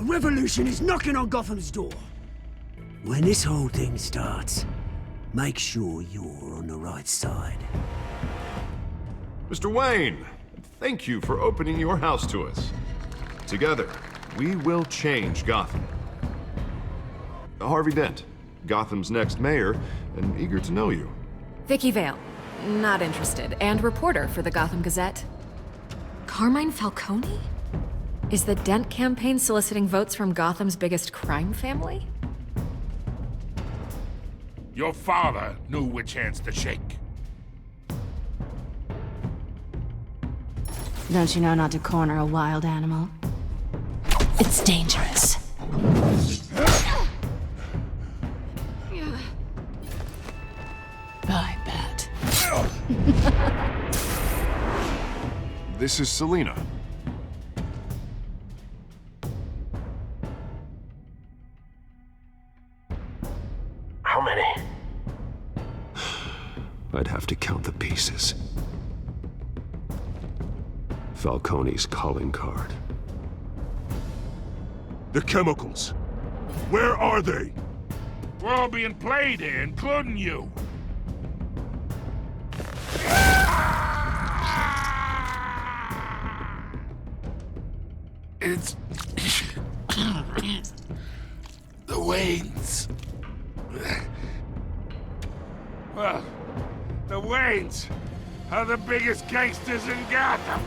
revolution is knocking on Gotham's door. When this whole thing starts, make sure you're on the right side. Mr. Wayne, thank you for opening your house to us. Together, we will change Gotham. Harvey Dent, Gotham's next mayor, and eager to know you. Vicky Vale, not interested, and reporter for the Gotham Gazette. Carmine Falcone? Is the Dent campaign soliciting votes from Gotham's biggest crime family? Your father knew which hands to shake. Don't you know not to corner a wild animal? It's dangerous. I bet. This is Selina. How many? I'd have to count the pieces. Falcone's calling card. The chemicals. Where are they? We're all being played here, including you. It's... the Waynes. Well, the Waynes are the biggest gangsters in Gotham.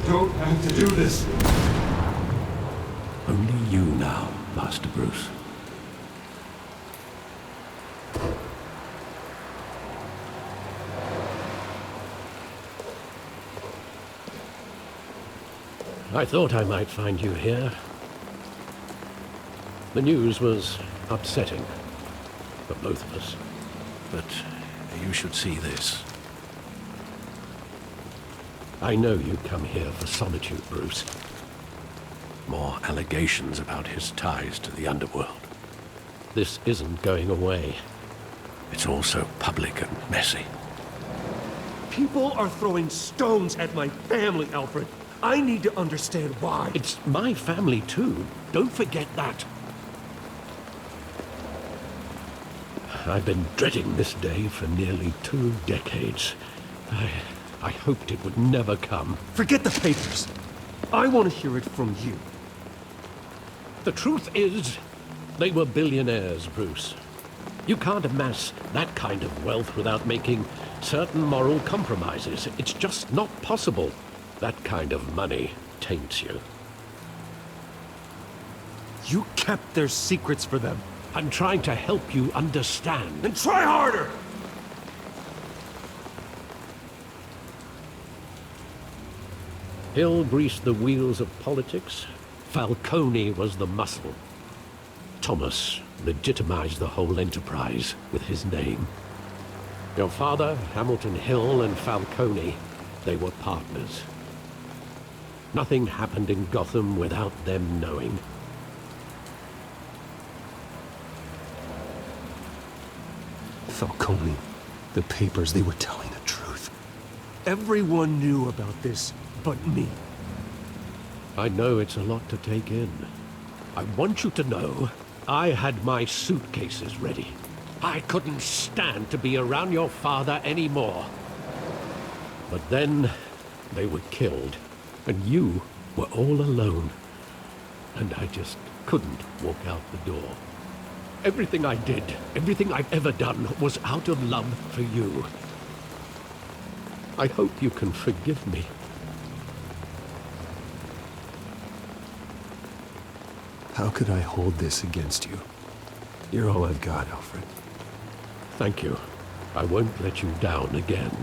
Don't have to do this. Only you now, Master Bruce. I thought I might find you here. The news was upsetting for both of us. But you should see this. I know you come here for solitude, Bruce. More allegations about his ties to the underworld. This isn't going away. It's also public and messy. People are throwing stones at my family, Alfred. I need to understand why. It's my family, too. Don't forget that. I've been dreading this day for nearly 2 decades. I hoped it would never come. Forget the papers. I want to hear it from you. The truth is, they were billionaires, Bruce. You can't amass that kind of wealth without making certain moral compromises. It's just not possible. That kind of money taints you. You kept their secrets for them. I'm trying to help you understand. Then try harder! Hill greased the wheels of politics. Falcone was the muscle. Thomas legitimized the whole enterprise with his name. Your father, Hamilton Hill, and Falcone, they were partners. Nothing happened in Gotham without them knowing. Falcone, the papers, they were telling the truth. Everyone knew about this but me. I know it's a lot to take in. I want you to know I had my suitcases ready. I couldn't stand to be around your father anymore. But then they were killed, and you were all alone. And I just couldn't walk out the door. Everything I did, everything I've ever done, was out of love for you. I hope you can forgive me. How could I hold this against you? You're all I've got, Alfred. Thank you. I won't let you down again.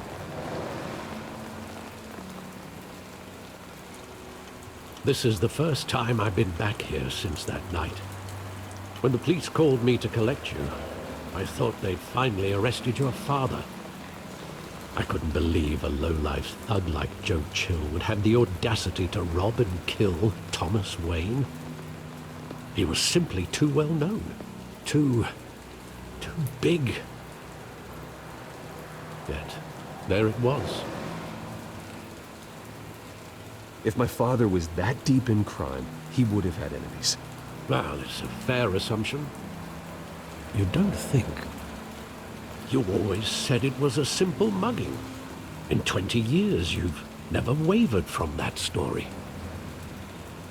This is the first time I've been back here since that night. When the police called me to collect you, I thought they'd finally arrested your father. I couldn't believe a low-life thug like Joe Chill would have the audacity to rob and kill Thomas Wayne. He was simply too well known. Too big. Yet, there it was. If my father was that deep in crime, he would have had enemies. Well, it's a fair assumption. You don't think? You always said it was a simple mugging. In 20 years, you've never wavered from that story.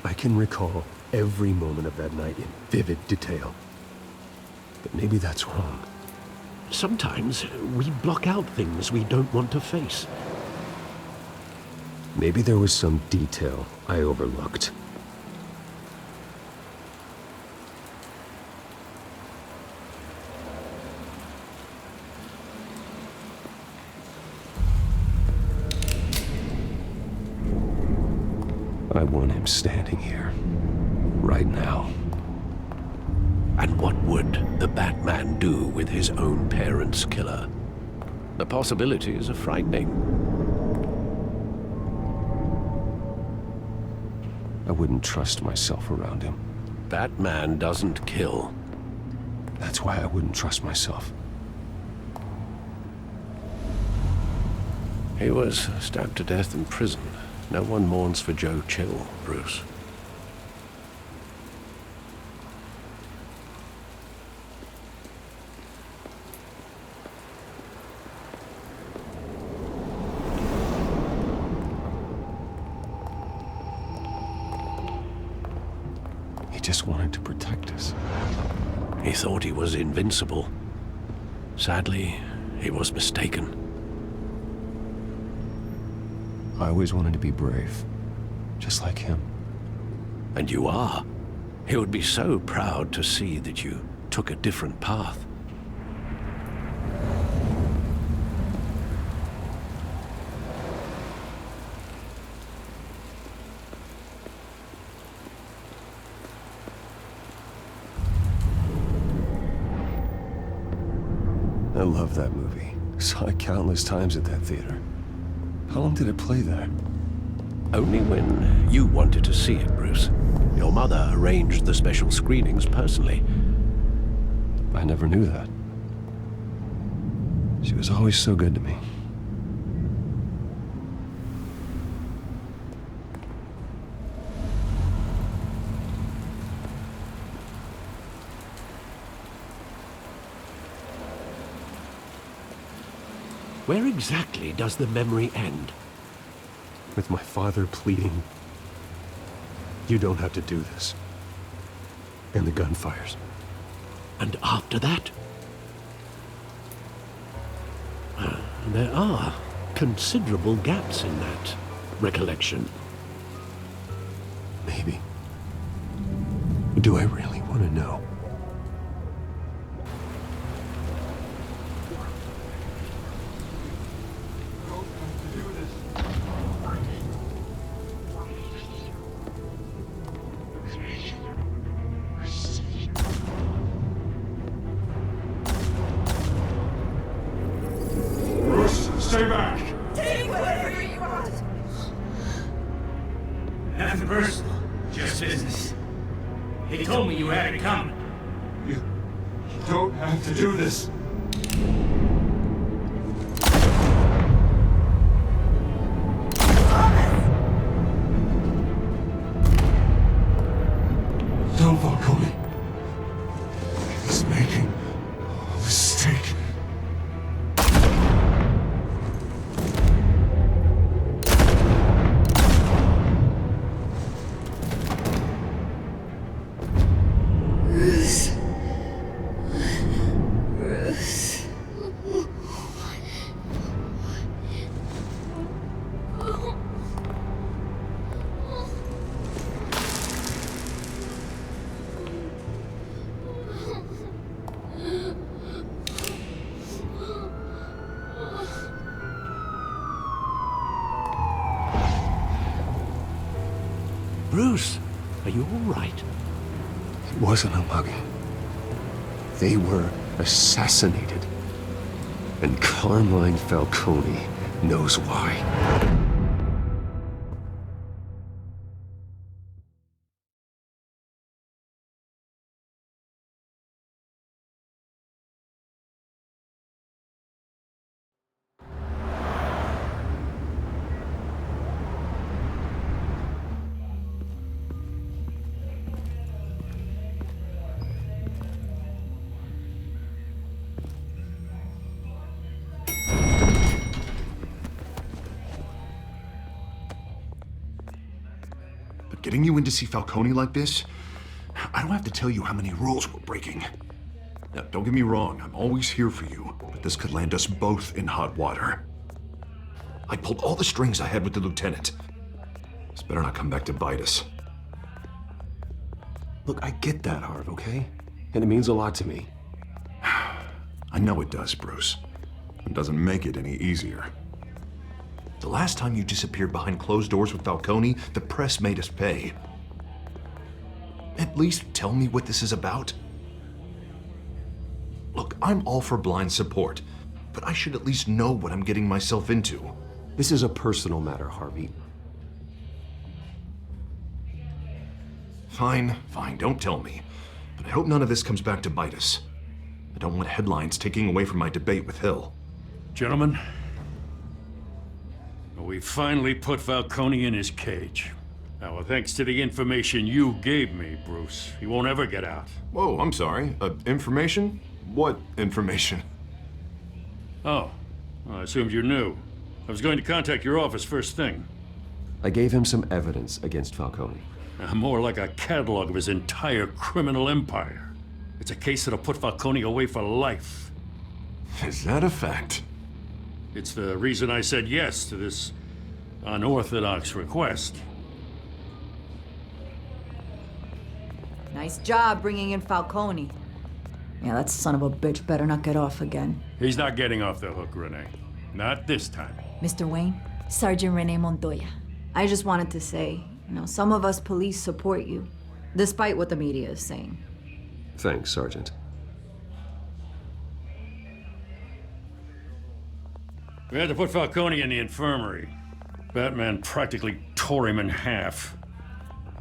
I can recall every moment of that night in vivid detail. But maybe that's wrong. Sometimes we block out things we don't want to face. Maybe there was some detail I overlooked. I want him standing here, right now. And what would the Batman do with his own parents' killer? The possibilities are frightening. I wouldn't trust myself around him. Batman doesn't kill. That's why I wouldn't trust myself. He was stabbed to death in prison. No one mourns for Joe Chill, Bruce. He just wanted to protect us. He thought he was invincible. Sadly, he was mistaken. I always wanted to be brave, just like him. And you are. He would be so proud to see that you took a different path. I love that movie. Saw it countless times at that theater. How long did it play there? Only when you wanted to see it, Bruce. Your mother arranged the special screenings personally. I never knew that. She was always so good to me. Where exactly does the memory end? With my father pleading, "You don't have to do this." And the gun fires. And after that? There are considerable gaps in that recollection. Maybe. Do I really want to know? Stay back! Take whatever you want! Nothing personal, just business. He told me you had it coming. You don't have to do this. Don't Falcone. He was making a mistake. Bruce, are you all right? It wasn't a mugging. They were assassinated. And Carmine Falcone knows why. Getting you in to see Falcone like this, I don't have to tell you how many rules we're breaking. Now, don't get me wrong, I'm always here for you, but this could land us both in hot water. I pulled all the strings I had with the lieutenant. This better not come back to bite us. Look, I get that, Harv, okay? And it means a lot to me. I know it does, Bruce. It doesn't make it any easier. The last time you disappeared behind closed doors with Falcone, the press made us pay. At least tell me what this is about. Look, I'm all for blind support, but I should at least know what I'm getting myself into. This is a personal matter, Harvey. Fine, don't tell me. But I hope none of this comes back to bite us. I don't want headlines taking away from my debate with Hill. Gentlemen, we finally put Falcone in his cage. Now, thanks to the information you gave me, Bruce, he won't ever get out. Whoa, I'm sorry. Information? What information? Oh, well, I assumed you knew. I was going to contact your office first thing. I gave him some evidence against Falcone. More like a catalog of his entire criminal empire. It's a case that'll put Falcone away for life. Is that a fact? It's the reason I said yes to this unorthodox request. Nice job bringing in Falcone. Yeah, that son of a bitch better not get off again. He's not getting off the hook, Renee. Not this time. Mr. Wayne, Sergeant Renee Montoya. I just wanted to say, some of us police support you, despite what the media is saying. Thanks, Sergeant. We had to put Falcone in the infirmary. Batman practically tore him in half.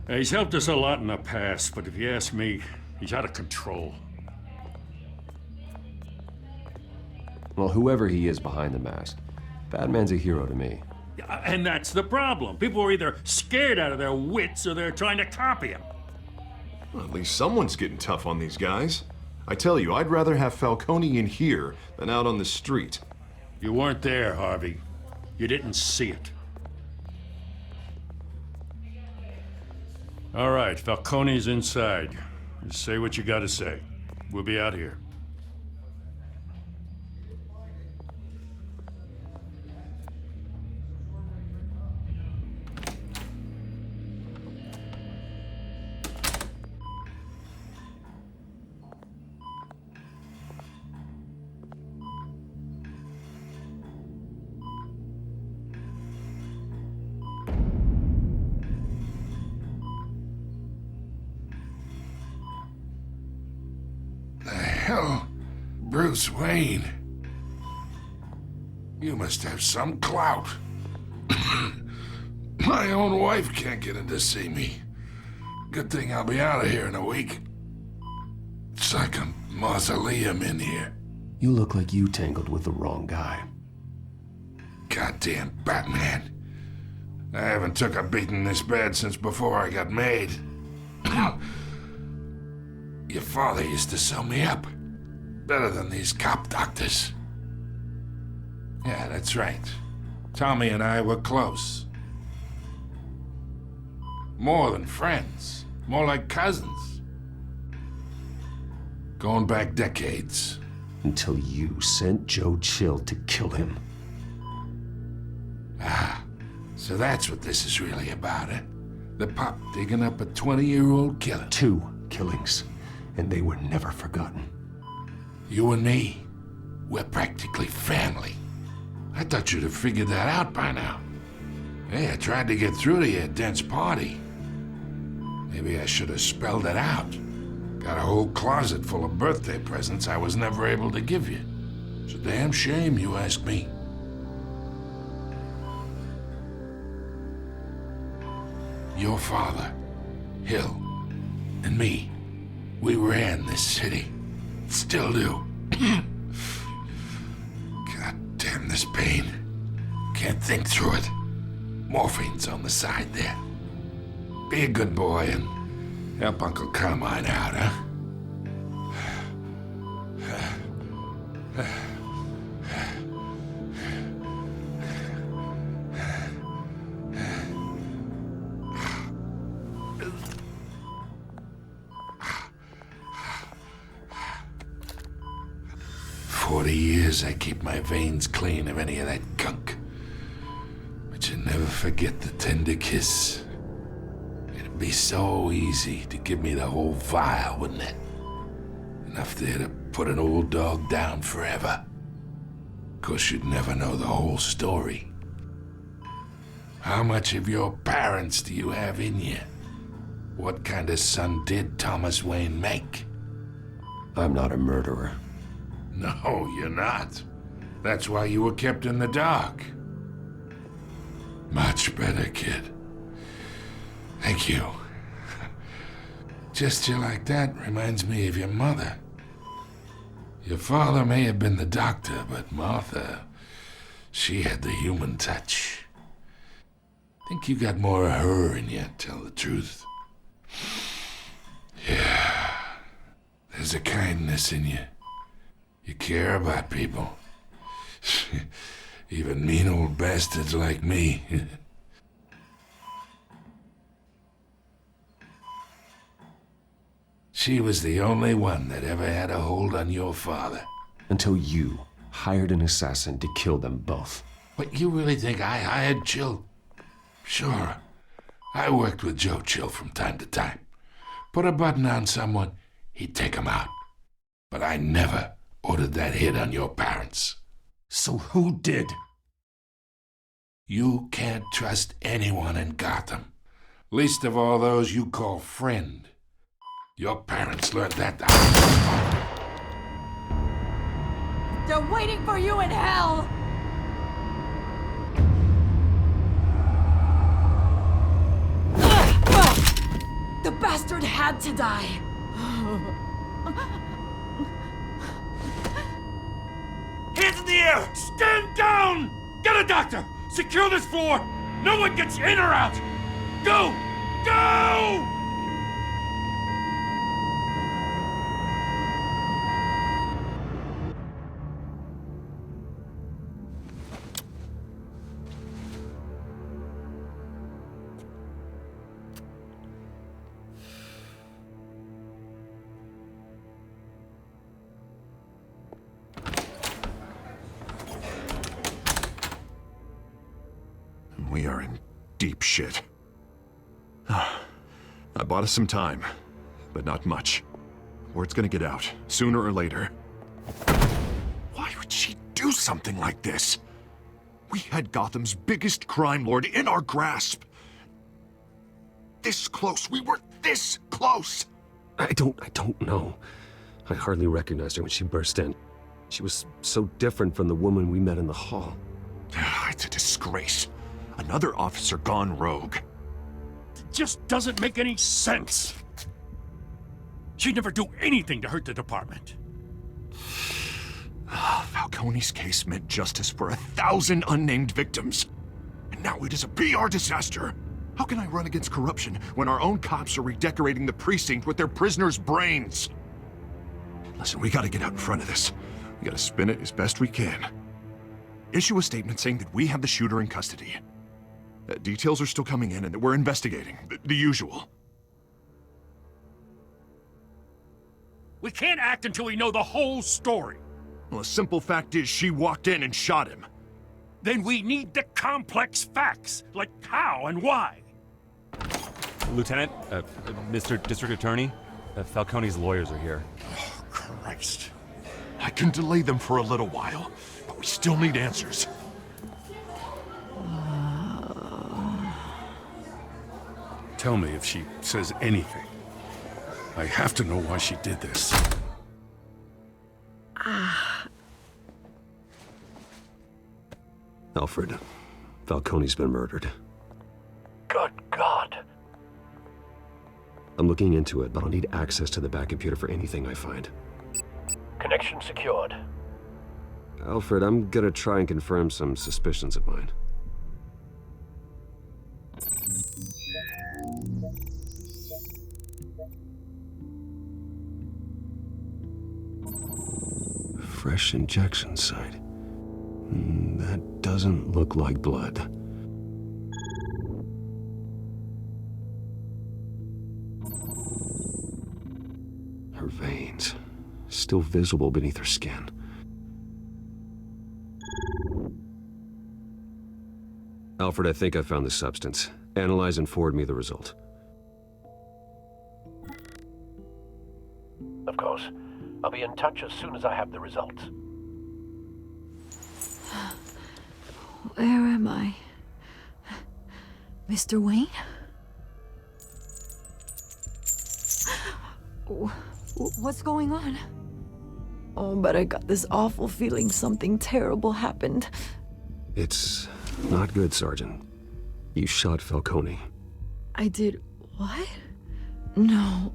He's helped us a lot in the past, but if you ask me, he's out of control. Well, whoever he is behind the mask, Batman's a hero to me. And that's the problem. People are either scared out of their wits or they're trying to copy him. Well, at least someone's getting tough on these guys. I tell you, I'd rather have Falcone in here than out on the street. You weren't there, Harvey. You didn't see it. All right, Falcone's inside. Just say what you gotta say. We'll be out here. Hell, Bruce Wayne. You must have some clout. My own wife can't get in to see me. Good thing I'll be out of here in a week. It's like a mausoleum in here. You look like you tangled with the wrong guy. Goddamn Batman. I haven't took a beating this bad since before I got made. Your father used to sew me up. Better than these cop doctors. Yeah, that's right. Tommy and I were close. More than friends. More like cousins. Going back decades. Until you sent Joe Chill to kill him. Ah, so that's what this is really about, eh? The pop digging up a 20-year-old killer. 2 killings, and they were never forgotten. You and me, we're practically family. I thought you'd have figured that out by now. Hey, I tried to get through to you at Dent's party. Maybe I should have spelled it out. Got a whole closet full of birthday presents I was never able to give you. It's a damn shame, you ask me. Your father, Hill, and me, we ran this city. Still do. God damn this pain. Can't think through it. Morphine's on the side there. Be a good boy and help Uncle Carmine out, huh? 40 years I keep my veins clean of any of that gunk. But you never forget the tender kiss. It'd be so easy to give me the whole vial, wouldn't it? Enough there to put an old dog down forever. Of course, you'd never know the whole story. How much of your parents do you have in you? What kind of son did Thomas Wayne make? I'm not a murderer. No, you're not. That's why you were kept in the dark. Much better, kid. Thank you. Gesture like that reminds me of your mother. Your father may have been the doctor, but Martha, she had the human touch. Think you got more of her in you, tell the truth. Yeah, there's a kindness in you. You care about people. Even mean old bastards like me. She was the only one that ever had a hold on your father. Until you hired an assassin to kill them both. But you really think I hired Chill? Sure. I worked with Joe Chill from time to time. Put a button on someone, he'd take him out. But I never ordered that hit on your parents. So who did? You can't trust anyone in Gotham. Least of all those you call friend. Your parents learned that. They're waiting for you in hell! The bastard had to die! Hands in the air! Stand down! Get a doctor! Secure this floor! No one gets in or out! Go! Go! We are in deep shit. I bought us some time, but not much. Word's gonna get out, sooner or later. Why would she do something like this? We had Gotham's biggest crime lord in our grasp. This close, we were this close! I don't know. I hardly recognized her when she burst in. She was so different from the woman we met in the hall. It's a disgrace. Another officer gone rogue. It just doesn't make any sense. She'd never do anything to hurt the department. Falcone's case meant justice for 1,000 unnamed victims. And now it is a PR disaster. How can I run against corruption when our own cops are redecorating the precinct with their prisoners' brains? Listen, we gotta get out in front of this. We gotta spin it as best we can. Issue a statement saying that we have the shooter in custody. Details are still coming in and that we're investigating. The usual. We can't act until we know the whole story. Well, the simple fact is she walked in and shot him. Then we need the complex facts, like how and why. Lieutenant, Mr. District Attorney, Falcone's lawyers are here. Oh, Christ. I can delay them for a little while, but we still need answers. Tell me if she says anything. I have to know why she did this. Alfred, Falcone's been murdered. Good God. I'm looking into it, but I'll need access to the back computer for anything I find. Connection secured. Alfred, I'm gonna try and confirm some suspicions of mine. Fresh injection site. That doesn't look like blood. Her veins, still visible beneath her skin. Alfred, I think I found the substance. Analyze and forward me the result. Of course. I'll be in touch as soon as I have the results. Where am I? Mr. Wayne? What's going on? Oh, but I got this awful feeling something terrible happened. It's not good, Sergeant. You shot Falcone. I did what? No.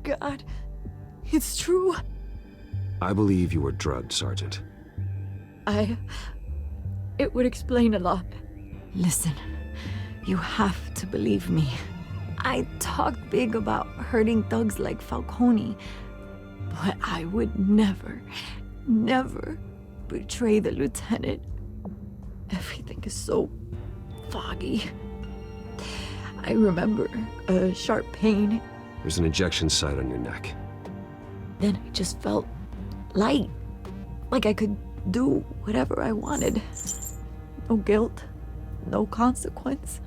God, it's true. I believe you were drugged, Sergeant. It would explain a lot. Listen, you have to believe me. I talked big about hurting thugs like Falcone, but I would never betray the lieutenant. Everything is so foggy. I remember a sharp pain. There's an injection site on your neck. Then I just felt light, like I could do whatever I wanted. No guilt, no consequence.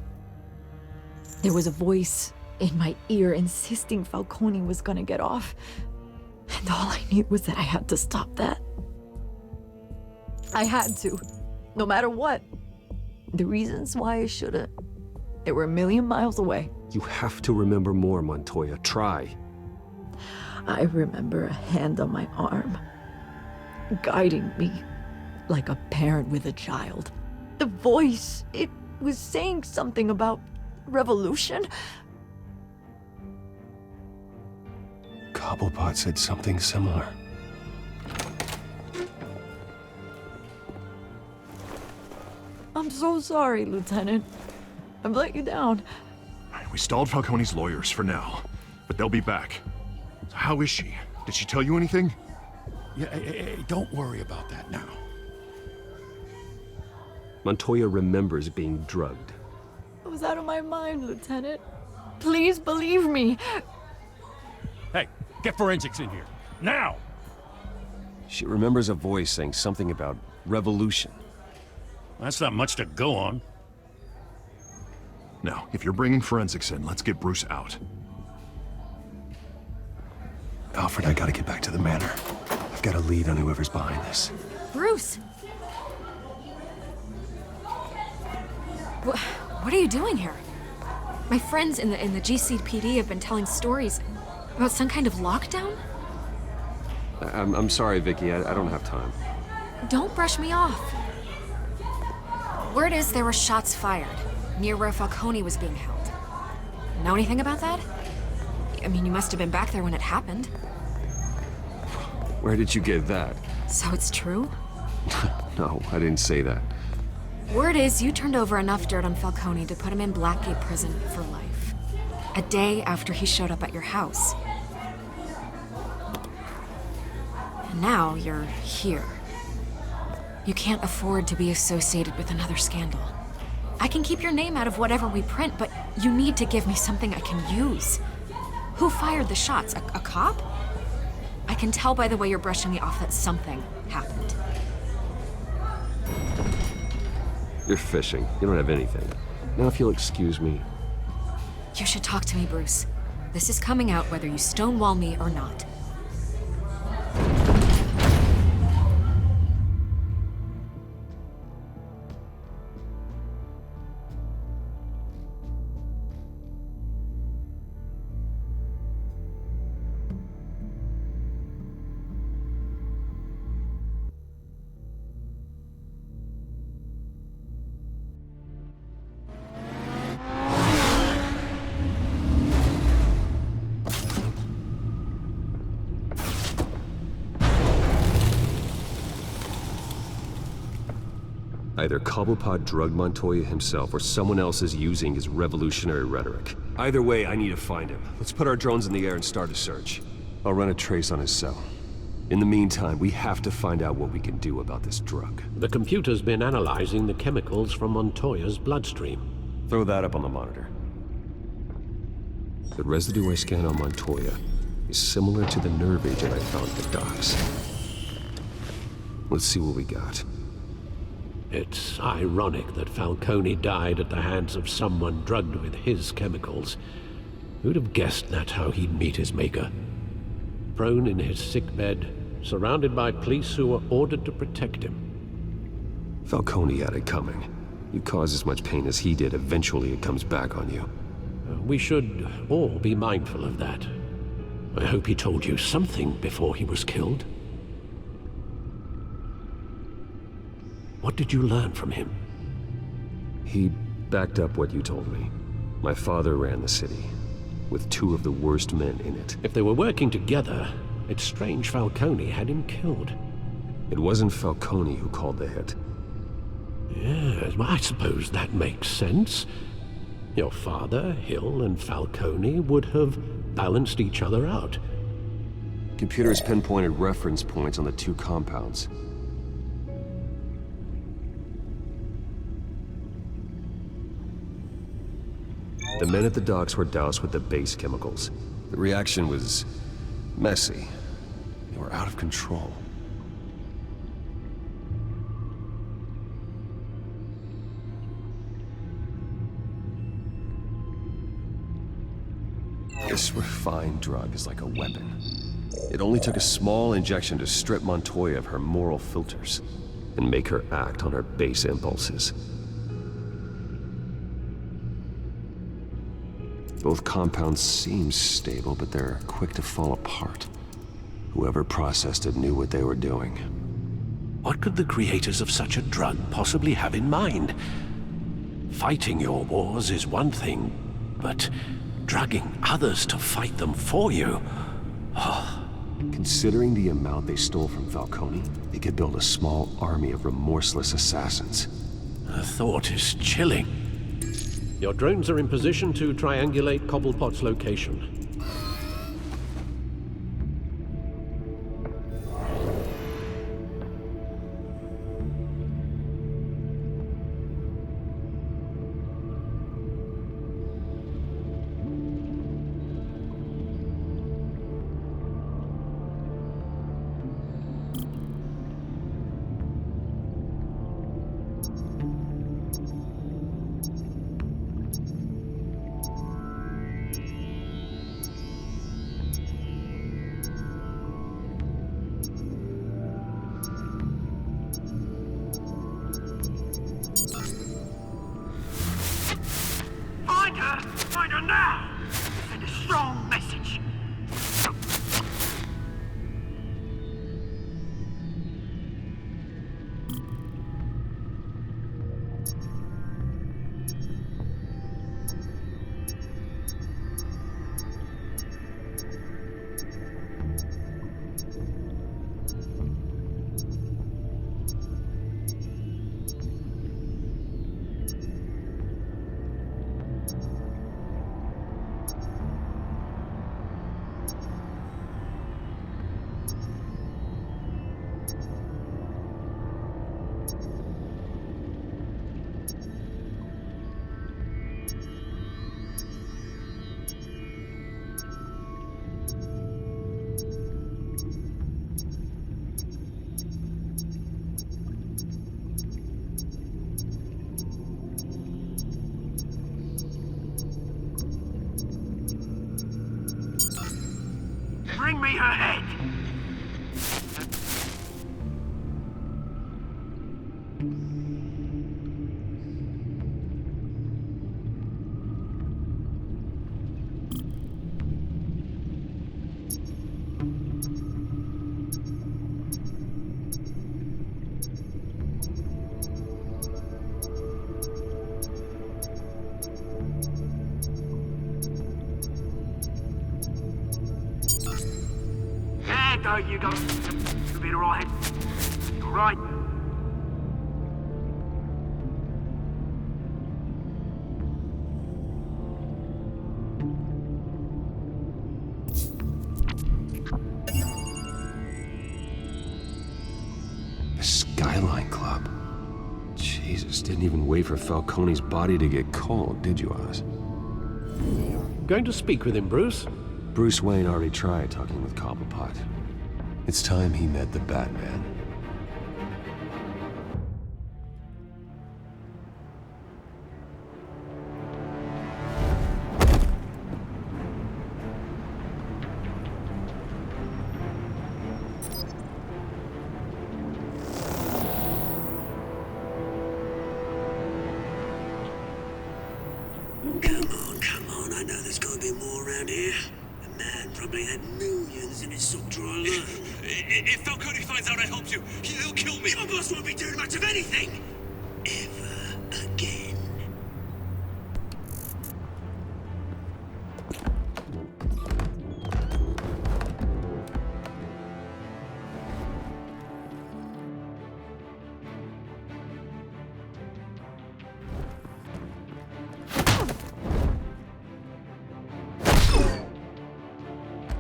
There was a voice in my ear insisting Falcone was gonna get off. And all I knew was that I had to stop that. I had to, no matter what. The reasons why I shouldn't, they were a million miles away. You have to remember more, Montoya. Try. I remember a hand on my arm, guiding me like a parent with a child. The voice, it was saying something about revolution. Cobblepot said something similar. I'm so sorry, Lieutenant. I've let you down. We stalled Falcone's lawyers for now, but they'll be back. So how is she? Did she tell you anything? Yeah, hey, don't worry about that now. Montoya remembers being drugged. I was out of my mind, Lieutenant. Please believe me. Hey, get forensics in here. Now! She remembers a voice saying something about revolution. That's not much to go on. Now, if you're bringing forensics in, let's get Bruce out. Alfred, I gotta get back to the manor. I've got a lead on whoever's behind this. Bruce! What are you doing here? My friends in the GCPD have been telling stories about some kind of lockdown? I'm sorry, Vicky. I don't have time. Don't brush me off. Word is there were shots fired near where Falcone was being held. Know anything about that? I mean, you must have been back there when it happened. Where did you get that? So it's true? No, I didn't say that. Word is you turned over enough dirt on Falcone to put him in Blackgate Prison for life. A day after he showed up at your house. And now you're here. You can't afford to be associated with another scandal. I can keep your name out of whatever we print, but you need to give me something I can use. Who fired the shots? A cop? I can tell by the way you're brushing me off that something happened. You're fishing. You don't have anything. Now, if you'll excuse me. You should talk to me, Bruce. This is coming out whether you stonewall me or not. Either Cobblepot drugged Montoya himself, or someone else is using his revolutionary rhetoric. Either way, I need to find him. Let's put our drones in the air and start a search. I'll run a trace on his cell. In the meantime, we have to find out what we can do about this drug. The computer's been analyzing the chemicals from Montoya's bloodstream. Throw that up on the monitor. The residue I scanned on Montoya is similar to the nerve agent I found at the docks. Let's see what we got. It's ironic that Falcone died at the hands of someone drugged with his chemicals. Who'd have guessed that's how he'd meet his maker? Prone in his sickbed, surrounded by police who were ordered to protect him. Falcone had it coming. You cause as much pain as he did, eventually it comes back on you. We should all be mindful of that. I hope he told you something before he was killed. What did you learn from him? He backed up what you told me. My father ran the city, with 2 of the worst men in it. If they were working together, it's strange Falcone had him killed. It wasn't Falcone who called the hit. Yes, well, I suppose that makes sense. Your father, Hill, and Falcone would have balanced each other out. Computers pinpointed reference points on the 2 compounds. The men at the docks were doused with the base chemicals. The reaction was messy. They were out of control. This refined drug is like a weapon. It only took a small injection to strip Montoya of her moral filters and make her act on her base impulses. Both compounds seem stable, but they're quick to fall apart. Whoever processed it knew what they were doing. What could the creators of such a drug possibly have in mind? Fighting your wars is one thing, but drugging others to fight them for you? Considering the amount they stole from Falcone, they could build a small army of remorseless assassins. The thought is chilling. Your drones are in position to triangulate Cobblepot's location. Find her now! Send a strong message. Bring me her head! There you go. You'll be alright. Alright. Skyline Club. Jesus, didn't even wait for Falcone's body to get cold, did you, Oz? Going to speak with him, Bruce? Bruce Wayne already tried talking with Cobblepot. It's time he met the Batman. Come on, I know there's gonna be more around here. The man probably had millions in his sock drawer alone. If Falcone finds out I helped you, he'll kill me. Your boss won't be doing much of anything! Ever again.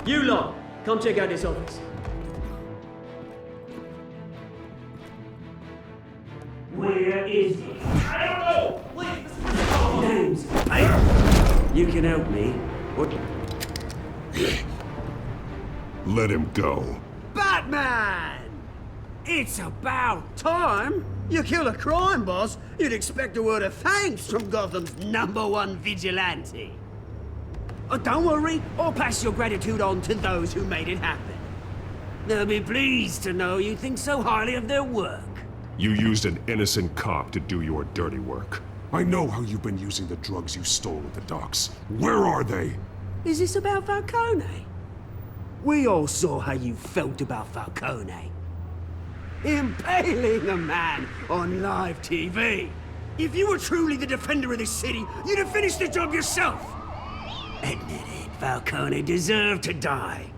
You lot, come check out this office. Where is he? I don't know! Please, names. Hey, you can help me. What? Let him go. Batman! It's about time! You kill a crime boss, you'd expect a word of thanks from Gotham's #1 vigilante. Oh, don't worry, I'll pass your gratitude on to those who made it happen. They'll be pleased to know you think so highly of their work. You used an innocent cop to do your dirty work. I know how you've been using the drugs you stole at the docks. Where are they? Is this about Falcone? We all saw how you felt about Falcone. Impaling a man on live TV. If you were truly the defender of this city, you'd have finished the job yourself. Admit it, Falcone deserved to die.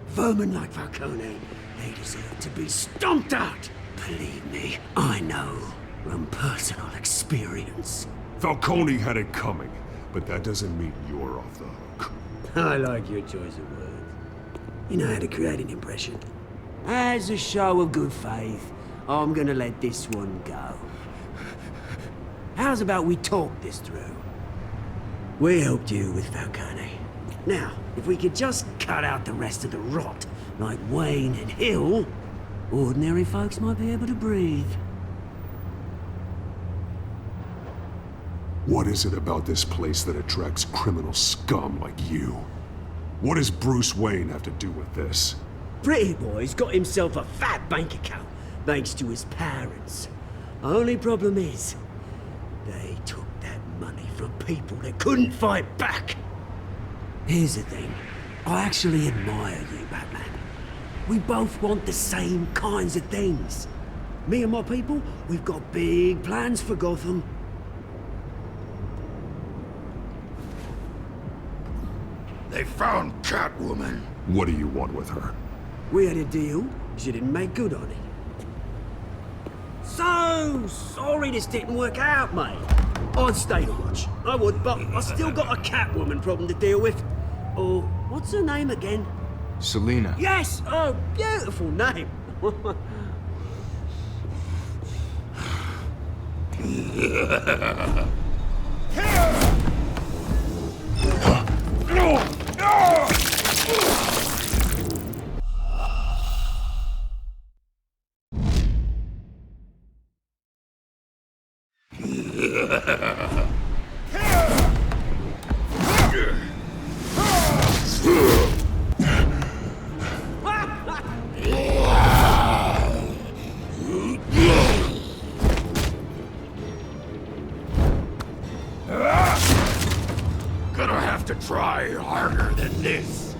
Vermin like Falcone, they deserve to be stomped out. Believe me, I know from personal experience. Falcone had it coming, but that doesn't mean you're off the hook. I like your choice of words. You know how to create an impression. As a show of good faith, I'm gonna let this one go. How's about we talk this through? We helped you with Falcone. Now, if we could just cut out the rest of the rot, like Wayne and Hill, ordinary folks might be able to breathe. What is it about this place that attracts criminal scum like you? What does Bruce Wayne have to do with this? Pretty Boy's got himself a fat bank account, thanks to his parents. Only problem is, they took that money from people that couldn't fight back. Here's the thing, I actually admire you, Batman. We both want the same kinds of things. Me and my people, we've got big plans for Gotham. They found Catwoman. What do you want with her? We had a deal, she didn't make good on it. So sorry this didn't work out, mate. I'd stay to watch, I would, but I still got a Catwoman problem to deal with. Oh, what's her name again? Selina. Yes! Oh, beautiful name. Gonna have to try harder than this.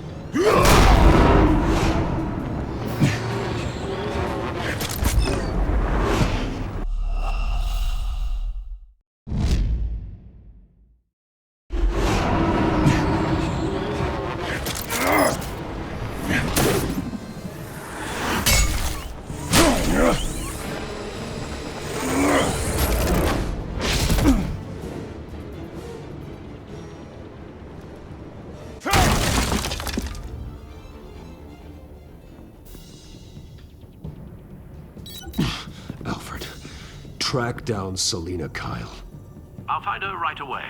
track down Selina Kyle. I'll find her right away.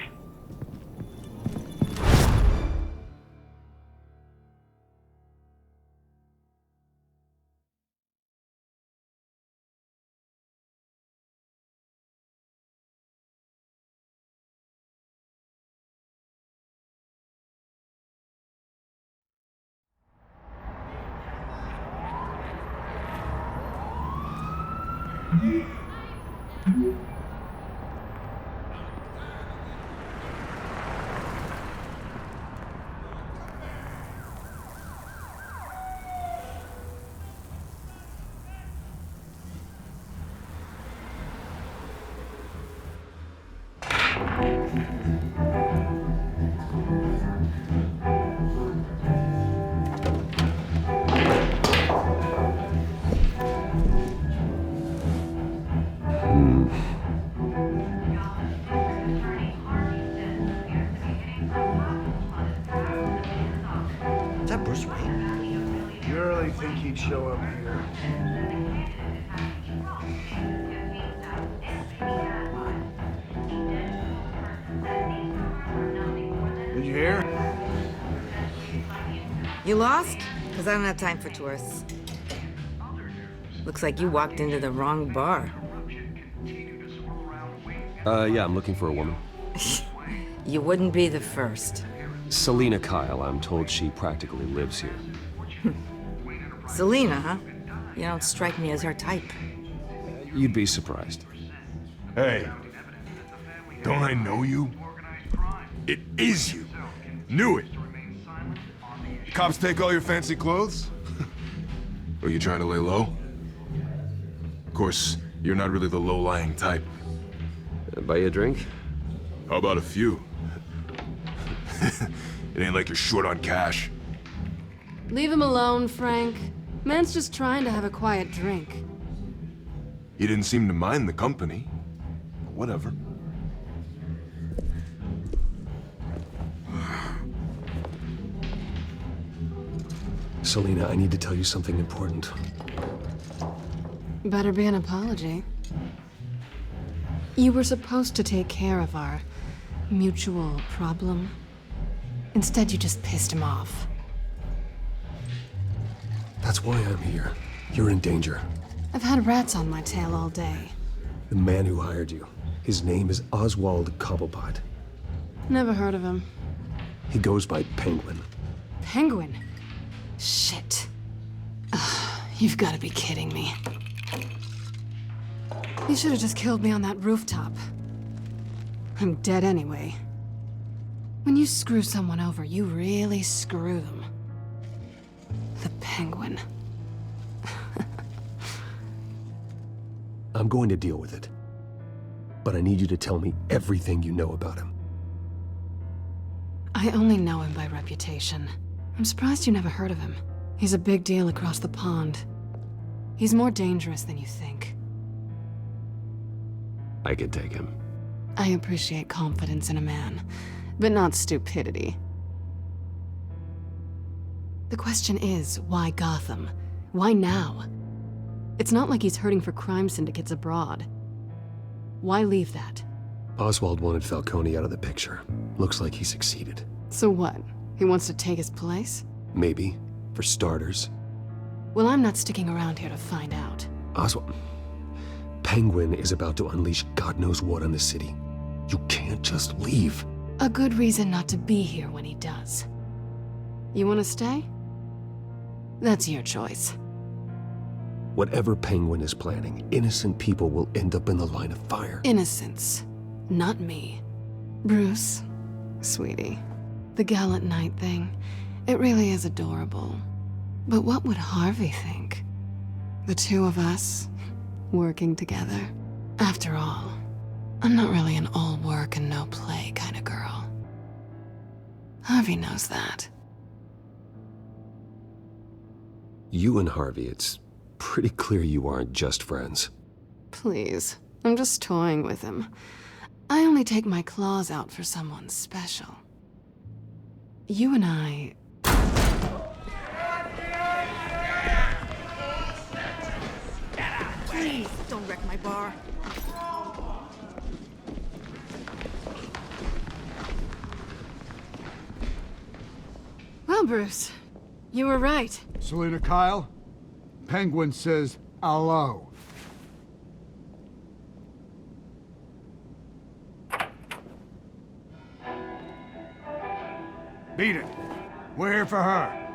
Is that Bruce Wayne? You really think he'd show up here? Did you hear? You lost? Because I don't have time for tourists. Looks like you walked into the wrong bar. Yeah, I'm looking for a woman. You wouldn't be the first. Selina Kyle, I'm told she practically lives here. Selina, huh? You don't strike me as her type. You'd be surprised. Hey, don't I know you? It is you. Knew it. Cops take all your fancy clothes? Are you trying to lay low? Of course, you're not really the low-lying type. Buy you a drink? How about a few? It ain't like you're short on cash. Leave him alone, Frank. Man's just trying to have a quiet drink. He didn't seem to mind the company. Whatever. Selina, I need to tell you something important. Better be an apology. You were supposed to take care of our mutual problem. Instead, you just pissed him off. That's why I'm here. You're in danger. I've had rats on my tail all day. The man who hired you, his name is Oswald Cobblepot. Never heard of him. He goes by Penguin. Penguin? Shit. Ugh, you've got to be kidding me. You should have just killed me on that rooftop. I'm dead anyway. When you screw someone over, you really screw them. The Penguin. I'm going to deal with it. But I need you to tell me everything you know about him. I only know him by reputation. I'm surprised you never heard of him. He's a big deal across the pond. He's more dangerous than you think. I can take him. I appreciate confidence in a man, but not stupidity. The question is, why Gotham? Why now? It's not like he's hurting for crime syndicates abroad. Why leave that? Oswald wanted Falcone out of the picture. Looks like he succeeded. So what? He wants to take his place? Maybe, for starters. Well, I'm not sticking around here to find out. Oswald... Penguin is about to unleash God knows what on the city. You can't just leave. A good reason not to be here when he does. You want to stay? That's your choice. Whatever Penguin is planning, innocent people will end up in the line of fire. Innocence, not me. Bruce, sweetie, the gallant knight thing, it really is adorable. But what would Harvey think? The two of us, working together. After all, I'm not really an all work and no play kind of girl. Harvey knows that. You and Harvey, it's pretty clear you aren't just friends. Please, I'm just toying with him. I only take my claws out for someone special. You and I... Please, don't wreck my bar. Well, Bruce, you were right. Selina Kyle, Penguin says hello. Beat it. We're here for her.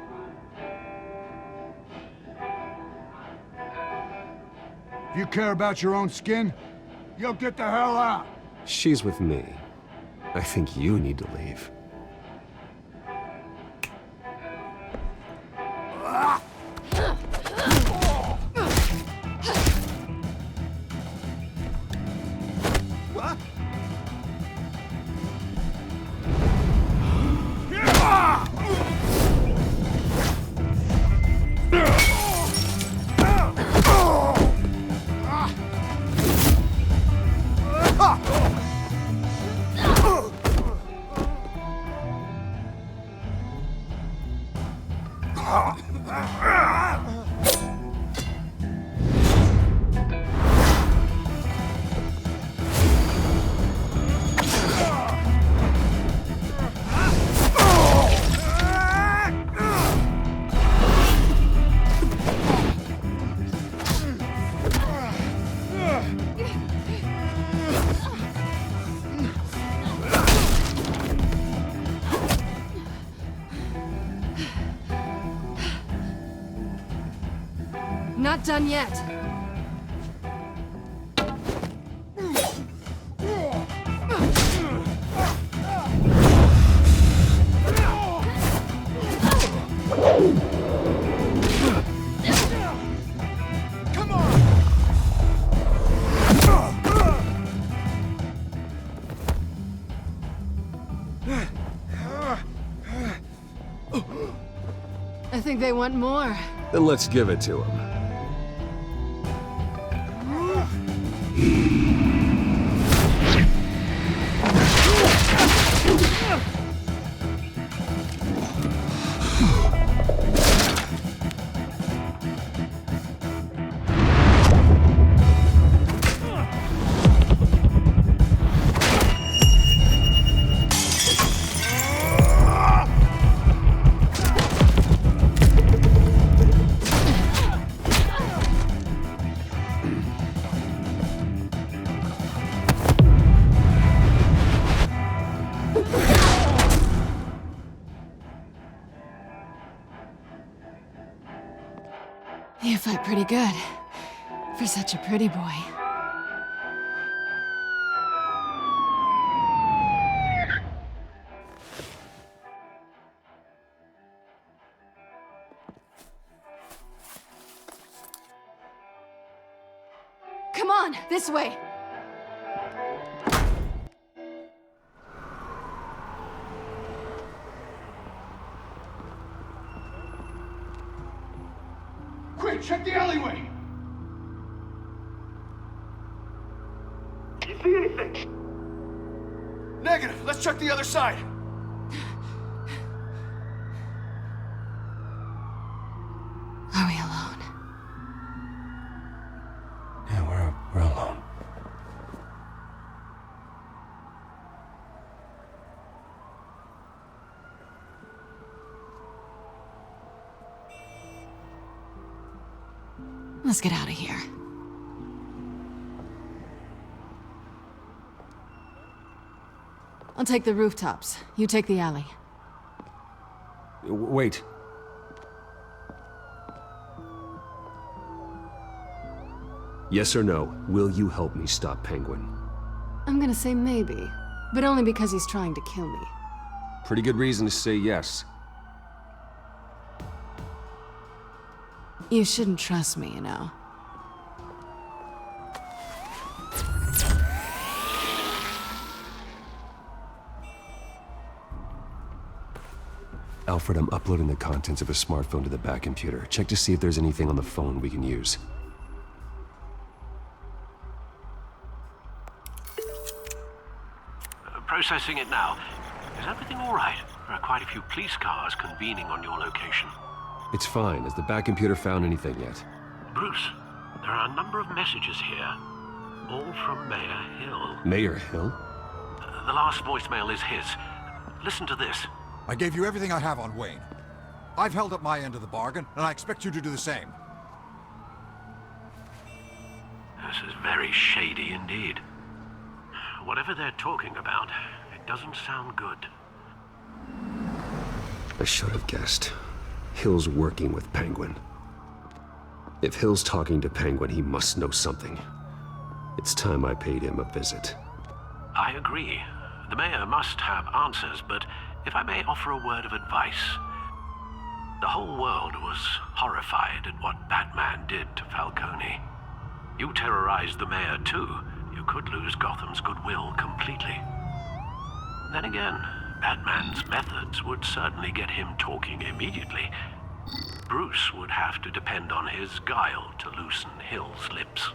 If you care about your own skin, you'll get the hell out. She's with me. I think you need to leave. Not done yet. Come on! I think they want more. Then let's give it to him. You fight pretty good. For such a pretty boy. Come on, this way! Quick, check the alleyway! You see anything? Negative. Let's check the other side. Are we alone? Yeah, we're alone. Let's get out of here. I'll take the rooftops. You take the alley. Wait. Yes or no, will you help me stop Penguin? I'm gonna say maybe, but only because he's trying to kill me. Pretty good reason to say yes. You shouldn't trust me, you know. Alfred, I'm uploading the contents of a smartphone to the back computer. Check to see if there's anything on the phone we can use. Processing it now. Is everything all right? There are quite a few police cars convening on your location. It's fine. Has the back computer found anything yet? Bruce, there are a number of messages here. All from Mayor Hill. Mayor Hill? The last voicemail is his. Listen to this. I gave you everything I have on Wayne. I've held up my end of the bargain, and I expect you to do the same. This is very shady indeed. Whatever they're talking about, it doesn't sound good. I should have guessed. Hill's working with Penguin. If Hill's talking to Penguin, he must know something. It's time I paid him a visit. I agree. The mayor must have answers, but if I may offer a word of advice. The whole world was horrified at what Batman did to Falcone. You terrorized the mayor too. You could lose Gotham's goodwill completely. Then again, Batman's methods would certainly get him talking immediately. Bruce would have to depend on his guile to loosen Hill's lips.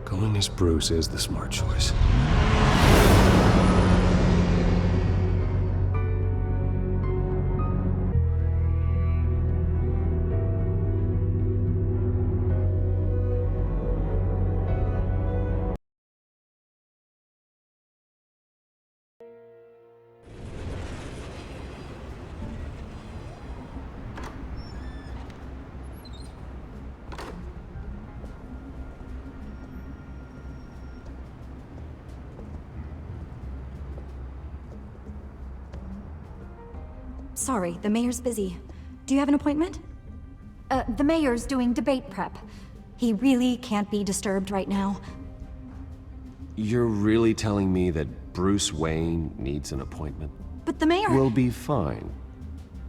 Going as Bruce is the smart choice. Sorry, the mayor's busy. Do you have an appointment? The mayor's doing debate prep. He really can't be disturbed right now. You're really telling me that Bruce Wayne needs an appointment? But the mayor... We'll be fine.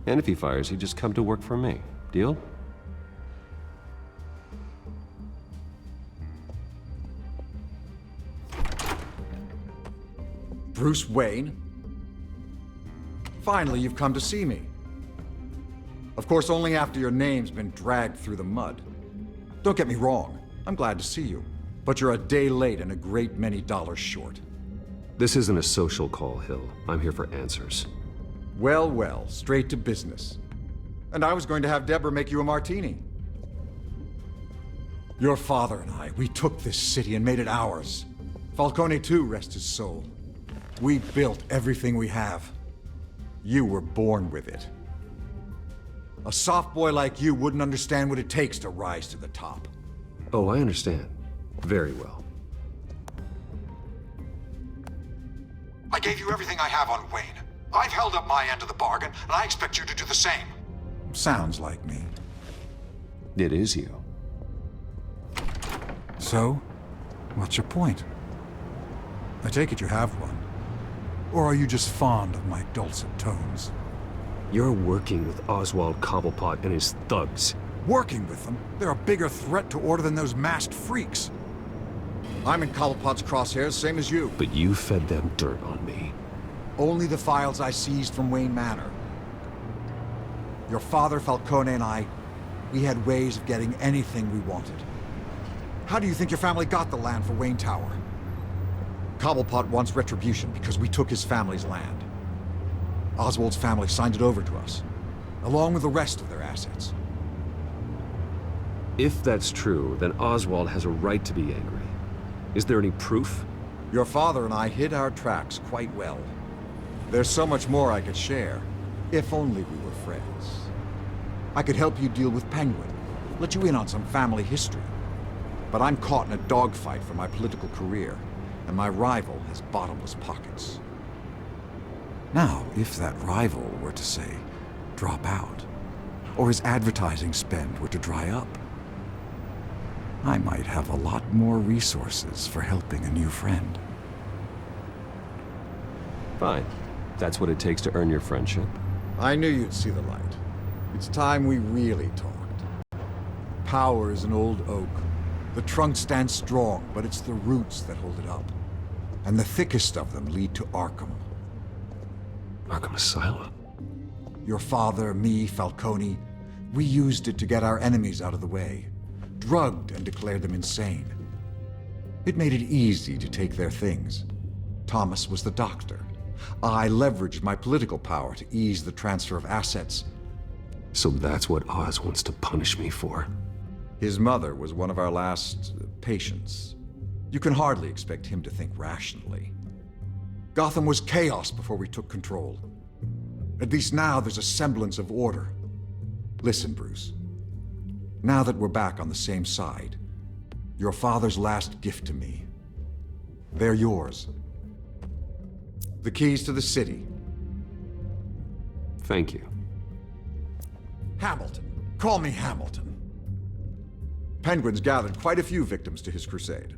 And if he fires, he'd just come to work for me. Deal? Bruce Wayne? Finally, you've come to see me. Of course, only after your name's been dragged through the mud. Don't get me wrong, I'm glad to see you. But you're a day late and a great many dollars short. This isn't a social call, Hill. I'm here for answers. Well, well, straight to business. And I was going to have Deborah make you a martini. Your father and I, we took this city and made it ours. Falcone too, rest his soul. We built everything we have. You were born with it. A soft boy like you wouldn't understand what it takes to rise to the top. Oh, I understand. Very well. I gave you everything I have on Wayne. I've held up my end of the bargain, and I expect you to do the same. Sounds like me. It is you. So, what's your point? I take it you have one. Or are you just fond of my dulcet tones? You're working with Oswald Cobblepot and his thugs. Working with them? They're a bigger threat to order than those masked freaks. I'm in Cobblepot's crosshairs, same as you. But you fed them dirt on me. Only the files I seized from Wayne Manor. Your father, Falcone, and I, we had ways of getting anything we wanted. How do you think your family got the land for Wayne Tower? Cobblepot wants retribution because we took his family's land. Oswald's family signed it over to us, along with the rest of their assets. If that's true, then Oswald has a right to be angry. Is there any proof? Your father and I hid our tracks quite well. There's so much more I could share, if only we were friends. I could help you deal with Penguin, let you in on some family history. But I'm caught in a dogfight for my political career, and my rival has bottomless pockets. Now, if that rival were to, say, drop out, or his advertising spend were to dry up, I might have a lot more resources for helping a new friend. Fine. That's what it takes to earn your friendship. I knew you'd see the light. It's time we really talked. Power is an old oak. The trunk stands strong, but it's the roots that hold it up. And the thickest of them lead to Arkham. Arkham Asylum? Your father, me, Falcone, we used it to get our enemies out of the way. Drugged and declared them insane. It made it easy to take their things. Thomas was the doctor. I leveraged my political power to ease the transfer of assets. So that's what Oz wants to punish me for? His mother was one of our last patients. You can hardly expect him to think rationally. Gotham was chaos before we took control. At least now there's a semblance of order. Listen, Bruce. Now that we're back on the same side, your father's last gift to me, they're yours. The keys to the city. Thank you. Hamilton. Call me Hamilton. Penguin's gathered quite a few victims to his crusade.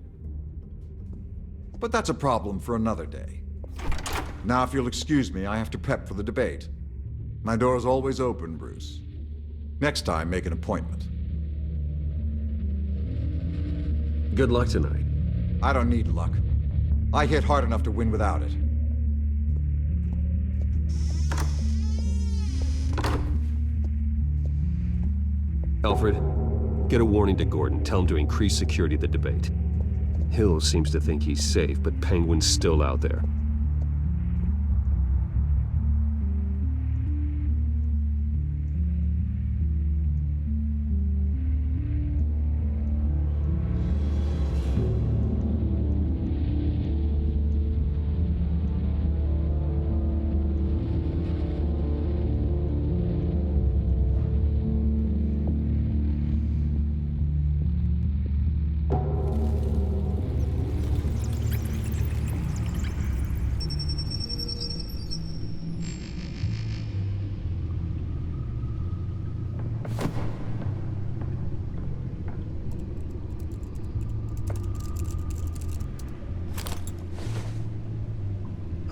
But that's a problem for another day. Now, if you'll excuse me, I have to prep for the debate. My door is always open, Bruce. Next time, make an appointment. Good luck tonight. I don't need luck. I hit hard enough to win without it. Alfred, get a warning to Gordon. Tell him to increase security at the debate. Hill seems to think he's safe, but Penguin's still out there.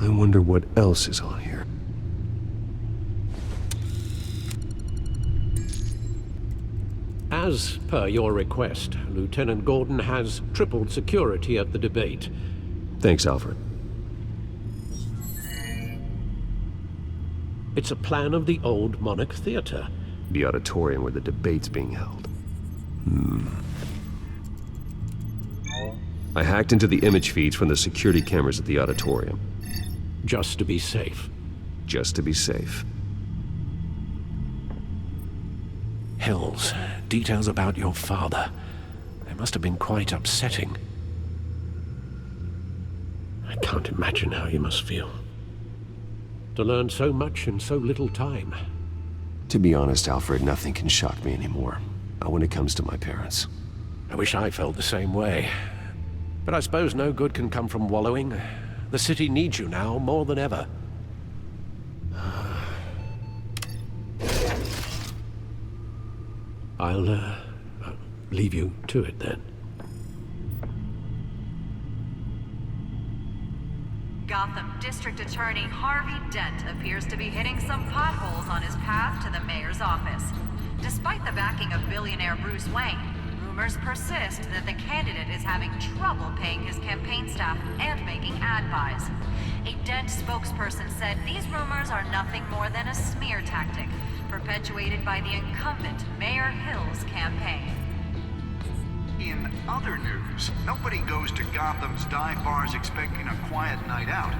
I wonder what else is on here. As per your request, Lieutenant Gordon has tripled security at the debate. Thanks, Alfred. It's a plan of the old Monarch Theater. The auditorium where the debate's being held. I hacked into the image feeds from the security cameras at the auditorium. Just to be safe. Just to be safe. Hills, details about your father. They must have been quite upsetting. I can't imagine how you must feel. To learn so much in so little time. To be honest, Alfred, nothing can shock me anymore. Not when it comes to my parents. I wish I felt the same way. But I suppose no good can come from wallowing. The city needs you now more than ever. I'll leave you to it then. Gotham District Attorney Harvey Dent appears to be hitting some potholes on his path to the mayor's office. Despite the backing of billionaire Bruce Wayne, rumors persist that the candidate is having trouble paying his campaign staff and making ad buys. A Dent spokesperson said these rumors are nothing more than a smear tactic, perpetuated by the incumbent Mayor Hill's campaign. In other news, nobody goes to Gotham's dive bars expecting a quiet night out,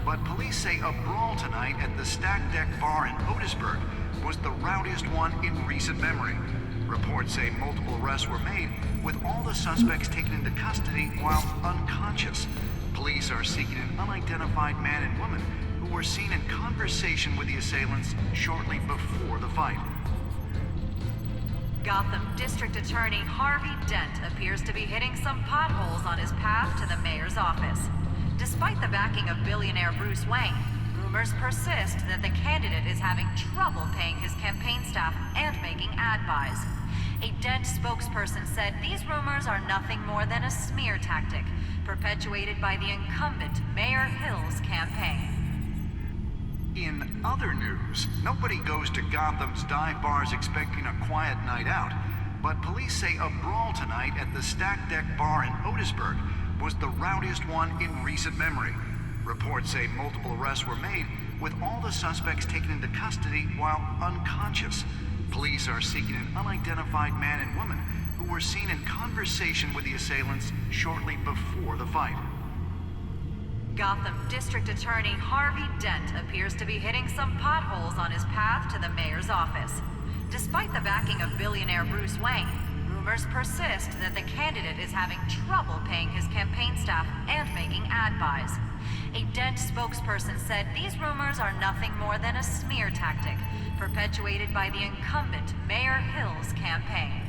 but police say a brawl tonight at the Stack Deck Bar in Otisburg was the rowdiest one in recent memory. Reports say multiple arrests were made, with all the suspects taken into custody while unconscious. Police are seeking an unidentified man and woman who were seen in conversation with the assailants shortly before the fight. Gotham District Attorney Harvey Dent appears to be hitting some potholes on his path to the mayor's office. Despite the backing of billionaire Bruce Wayne, rumors persist that the candidate is having trouble paying his campaign staff and making ad buys. A Dent spokesperson said these rumors are nothing more than a smear tactic, perpetuated by the incumbent Mayor Hill's campaign. In other news, nobody goes to Gotham's dive bars expecting a quiet night out, but police say a brawl tonight at the Stack Deck Bar in Otisburg was the rowdiest one in recent memory. Reports say multiple arrests were made, with all the suspects taken into custody while unconscious. Police are seeking an unidentified man and woman who were seen in conversation with the assailants shortly before the fight. Gotham District Attorney Harvey Dent appears to be hitting some potholes on his path to the mayor's office. Despite the backing of billionaire Bruce Wayne, rumors persist that the candidate is having trouble paying his campaign staff and making ad buys. A Dent spokesperson said these rumors are nothing more than a smear tactic perpetuated by the incumbent Mayor Hill's campaign.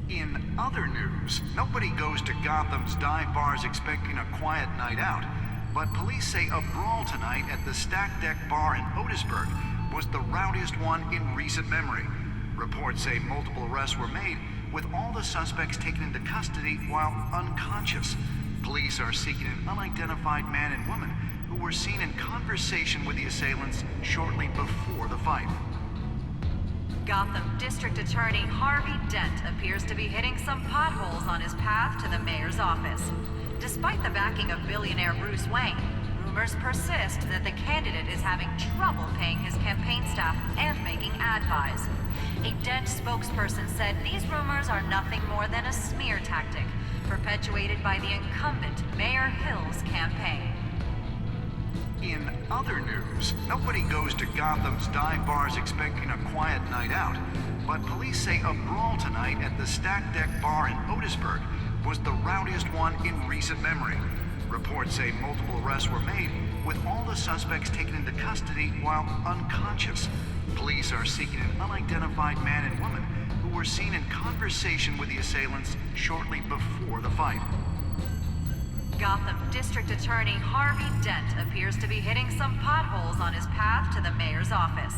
In other news, nobody goes to Gotham's dive bars expecting a quiet night out, but police say a brawl tonight at the Stack Deck Bar in Otisburg was the rowdiest one in recent memory. Reports say multiple arrests were made, with all the suspects taken into custody while unconscious. Police are seeking an unidentified man and woman who were seen in conversation with the assailants shortly before the fight. Gotham District Attorney Harvey Dent appears to be hitting some potholes on his path to the mayor's office. Despite the backing of billionaire Bruce Wayne, rumors persist that the candidate is having trouble paying his campaign staff and making ad buys. A Dent spokesperson said these rumors are nothing more than a smear tactic perpetuated by the incumbent Mayor Hill's campaign. In other news, nobody goes to Gotham's dive bars expecting a quiet night out, but police say a brawl tonight at the Stack Deck Bar in Otisburg was the rowdiest one in recent memory. Reports say multiple arrests were made, with all the suspects taken into custody while unconscious. Police are seeking an unidentified man and woman who were seen in conversation with the assailants shortly before the fight. Gotham District Attorney Harvey Dent appears to be hitting some potholes on his path to the mayor's office.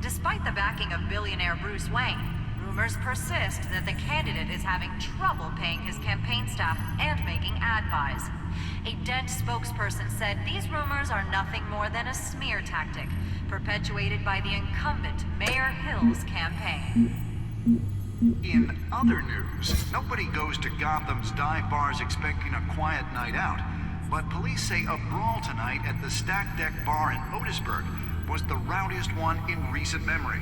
Despite the backing of billionaire Bruce Wayne, rumors persist that the candidate is having trouble paying his campaign staff and making ad buys. A Dent spokesperson said these rumors are nothing more than a smear tactic perpetuated by the incumbent Mayor Hill's campaign. In other news, nobody goes to Gotham's dive bars expecting a quiet night out, but police say a brawl tonight at the Stack Deck Bar in Otisburg was the rowdiest one in recent memory.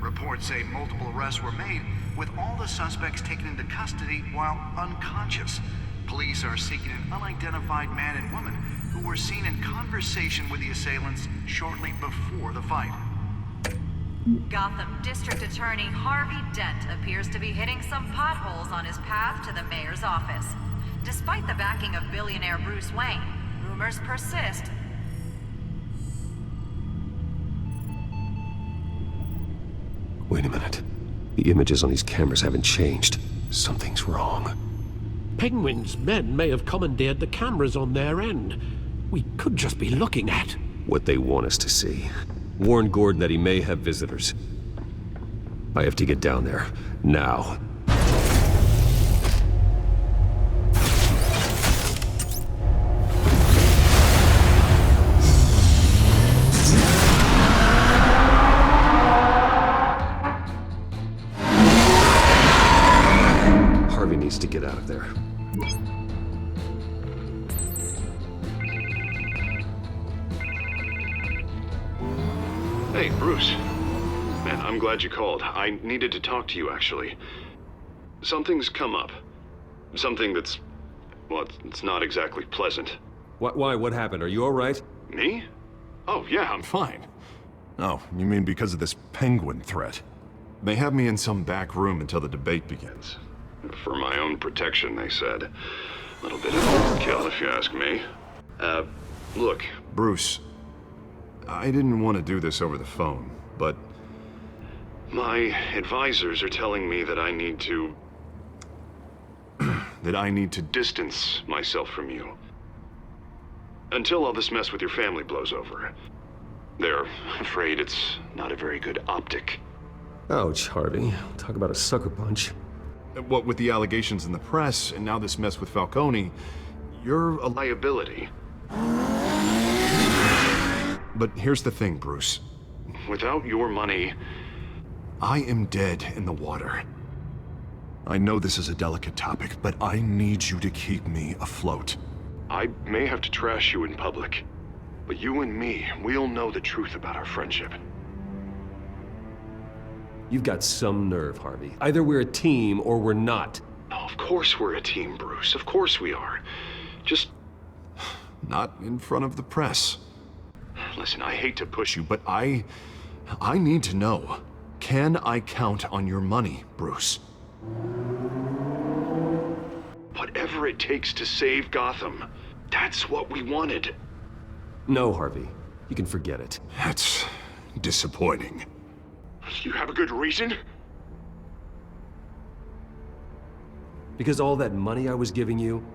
Reports say multiple arrests were made, with all the suspects taken into custody while unconscious. Police are seeking an unidentified man and woman who were seen in conversation with the assailants shortly before the fight. Gotham District Attorney Harvey Dent appears to be hitting some potholes on his path to the mayor's office. Despite the backing of billionaire Bruce Wayne, rumors persist. Wait a minute. The images on these cameras haven't changed. Something's wrong. Penguin's men may have commandeered the cameras on their end. We could just be looking at what they want us to see. Warn Gordon that he may have visitors. I have to get down there, now. Harvey needs to get out of there. Hey, Bruce. Man, I'm glad you called. I needed to talk to you, actually. Something's come up. Something that's... well, it's not exactly pleasant. Why? What happened? Are you all right? Me? Oh, yeah, I'm fine. Oh, you mean because of this penguin threat? They have me in some back room until the debate begins. For my own protection, they said. A little bit of overkill, if you ask me. Look, Bruce... I didn't want to do this over the phone, but my advisors are telling me that I need to... distance myself from you. Until all this mess with your family blows over. They're afraid it's not a very good optic. Ouch, Harvey. Talk about a sucker punch. What with the allegations in the press, and now this mess with Falcone, you're a liability. But here's the thing, Bruce. Without your money, I am dead in the water. I know this is a delicate topic, but I need you to keep me afloat. I may have to trash you in public. But you and me, we'll know the truth about our friendship. You've got some nerve, Harvey. Either we're a team or we're not. No, of course we're a team, Bruce. Of course we are. Just not in front of the press. Listen, I hate to push you, but I need to know. Can I count on your money, Bruce? Whatever it takes to save Gotham. That's what we wanted. No, Harvey. You can forget it. That's disappointing. You have a good reason? Because all that money I was giving you,